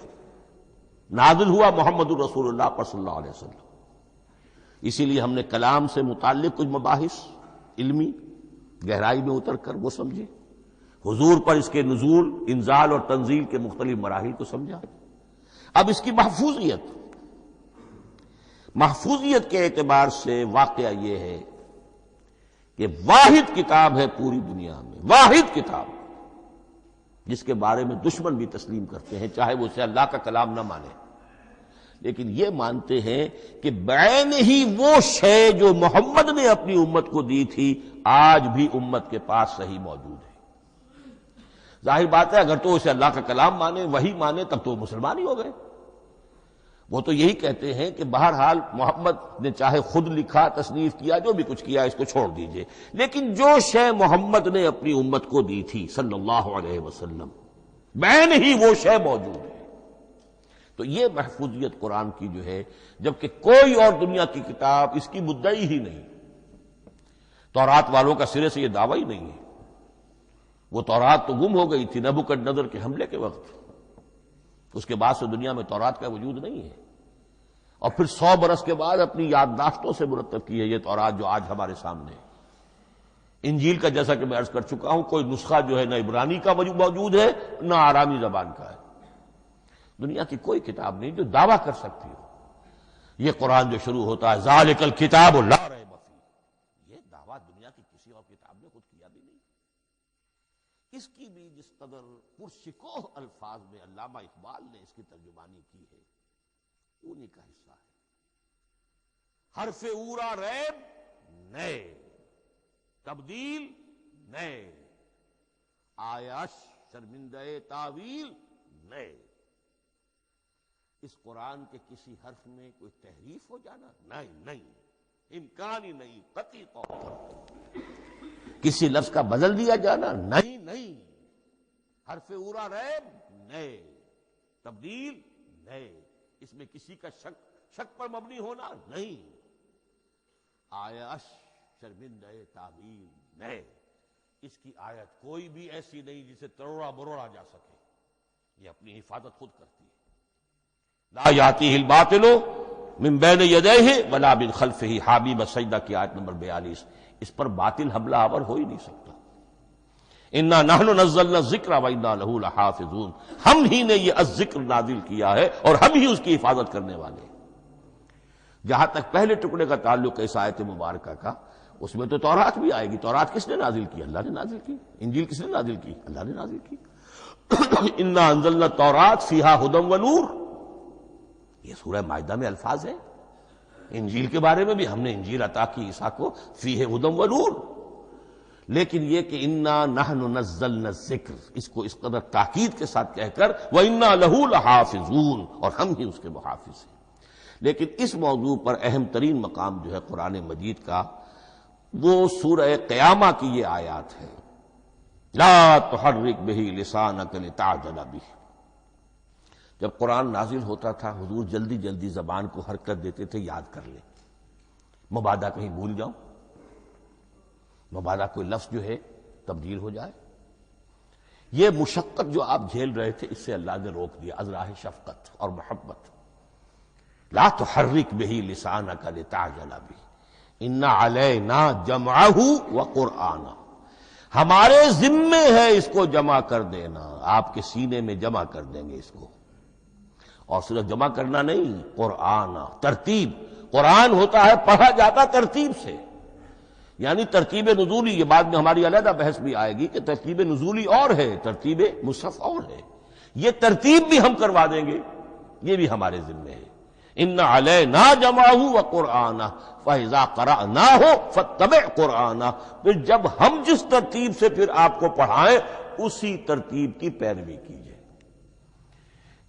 نازل ہوا محمد الرسول اللہ پر صلی اللہ علیہ وسلم، اسی لیے ہم نے کلام سے متعلق کچھ مباحث علمی گہرائی میں اتر کر وہ سمجھے. حضور پر اس کے نزول، انزال اور تنزیل کے مختلف مراحل کو سمجھا. اب اس کی محفوظیت کے اعتبار سے واقعہ یہ ہے کہ واحد کتاب ہے پوری دنیا میں، واحد کتاب جس کے بارے میں دشمن بھی تسلیم کرتے ہیں، چاہے وہ اسے اللہ کا کلام نہ مانے، لیکن یہ مانتے ہیں کہ بعین ہی وہ شے جو محمد نے اپنی امت کو دی تھی آج بھی امت کے پاس صحیح موجود ہے. ظاہر بات ہے اگر تو اسے اللہ کا کلام مانے، وہی مانے، تب تو مسلمان ہی ہو گئے. وہ تو یہی کہتے ہیں کہ بہرحال محمد نے چاہے خود لکھا، تصنیف کیا، جو بھی کچھ کیا اس کو چھوڑ دیجئے، لیکن جو شے محمد نے اپنی امت کو دی تھی صلی اللہ علیہ وسلم بعین ہی وہ شے موجود ہے. تو یہ محفوظیت قرآن کی جو ہے، جبکہ کوئی اور دنیا کی کتاب اس کی مدعی ہی نہیں. تورات والوں کا سرے سے یہ دعویٰ ہی نہیں ہے. وہ تورات تو گم ہو گئی تھی نبوکدنضر کے حملے کے وقت، اس کے بعد سے دنیا میں تورات کا وجود نہیں ہے. اور پھر 100 برس کے بعد اپنی یادداشتوں سے مرتب کی ہے یہ تورات جو آج ہمارے سامنے ہے. انجیل کا جیسا کہ میں عرض کر چکا ہوں کوئی نسخہ جو ہے نہ عبرانی کا موجود ہے نہ آرامی زبان کا ہے. دنیا کی کوئی کتاب نہیں جو دعویٰ کر سکتی ہو. یہ قرآن جو شروع ہوتا ہے ذالک الکتاب لا ریب فیہ، یہ دعویٰ دنیا کی کسی اور کتاب نے خود کیا بھی نہیں. اس کی بھی جس قدر پرشکوہ الفاظ میں علامہ اقبال نے اس کی ترجمانی کی ہے انہی کا حصہ ہے. حرف اورا ریب نئے، تبدیل نئے، آیش شرمندہ تعویل نئے. اس قرآن کے کسی حرف میں کوئی تحریف ہو جانا نہیں، امکان ہی نہیں. قطعی طور پر کسی لفظ کا بدل دیا جانا نہیں. حرف اورا ریب نئے، تبدیل نئے، اس میں کسی کا شک پر مبنی ہونا نہیں. آیش شرمندہ تعویل نئے. اس کی آیت کوئی بھی ایسی نہیں جسے تروڑا مروڑا جا سکے. یہ اپنی حفاظت خود کرتی ہے. لا یاتیہ الباطل من بین یدیہ ولا من خلفہ، حامیم السجدہ کی آیت نمبر 42. اس پر باطل حملہ آور ہو ہی نہیں سکتا. انا نحن نزلنا الذکر وانا لہ لحافظون، ہم ہی نے یہ الذکر نازل کیا ہے اور ہم ہی اس کی حفاظت کرنے والے. جہاں تک پہلے ٹکڑے کا تعلق ہے اس آیت مبارکہ کا، اس میں تو تورات بھی آئے گی. تورات کس نے نازل کی؟ اللہ نے نازل کی. انجیل کس نے نازل کی؟ اللہ نے نازل کی. انا انزلنا التوراۃ فیہا ھدی ونور، یہ سورہ مائدہ میں الفاظ ہیں. انجیل کے بارے میں بھی ہم نے انجیل عطا کی عیسیٰ کو، فیہ ھدی ونور. لیکن یہ کہ انا نحن نزلنا الذکر، اس کو اس قدر تاکید کے ساتھ کہہ کر وانا لہ لحافظون، اور ہم ہی اس کے محافظ ہیں. لیکن اس موضوع پر اہم ترین مقام جو ہے قرآن مجید کا وہ سورہ قیامہ کی یہ آیات ہے. لا تحرک بہ لسانک لتعجل بہ. جب قرآن نازل ہوتا تھا حضور جلدی جلدی زبان کو حرکت دیتے تھے، یاد کر لیں، مبادا کہیں بھول جاؤں، مبادا کوئی لفظ جو ہے تبدیل ہو جائے. یہ مشقت جو آپ جھیل رہے تھے اس سے اللہ نے روک دیا از راہ شفقت اور محبت. لا تحرک بہ لسانک لتعجل بہ ان علینا جمعہ وقرآنہ، ہمارے ذمے ہے اس کو جمع کر دینا، آپ کے سینے میں جمع کر دیں گے اس کو. اور صرف جمع کرنا نہیں، قرآن ترتیب. قرآن ہوتا ہے پڑھا جاتا ترتیب سے. یعنی ترتیب نزولی، یہ بعد میں ہماری علیحدہ بحث بھی آئے گی کہ ترتیب نزولی اور ہے، ترتیب مصحف اور ہے، یہ ترتیب بھی ہم کروا دیں گے، یہ بھی ہمارے ذمہ ہے۔ ان علینا جمعہ وقرآنہ فاذا قرأناہ فاتبع قرآنہ، پھر جب ہم جس ترتیب سے پھر آپ کو پڑھائیں اسی ترتیب کی پیروی کیجیے۔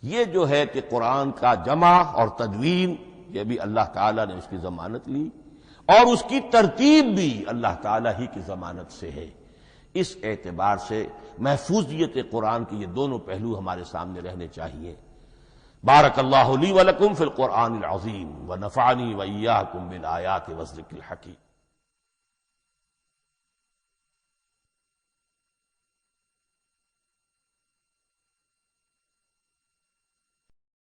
یہ جو ہے کہ قرآن کا جمع اور تدوین، یہ بھی اللہ تعالیٰ نے اس کی ضمانت لی، اور اس کی ترتیب بھی اللہ تعالیٰ ہی کی ضمانت سے ہے۔ اس اعتبار سے محفوظیت قرآن کے یہ دونوں پہلو ہمارے سامنے رہنے چاہیے۔ بارک اللہ لی ولکم فی القرآن العظیم ونفعنی وإیاکم بالآیات والذکر الحکیم۔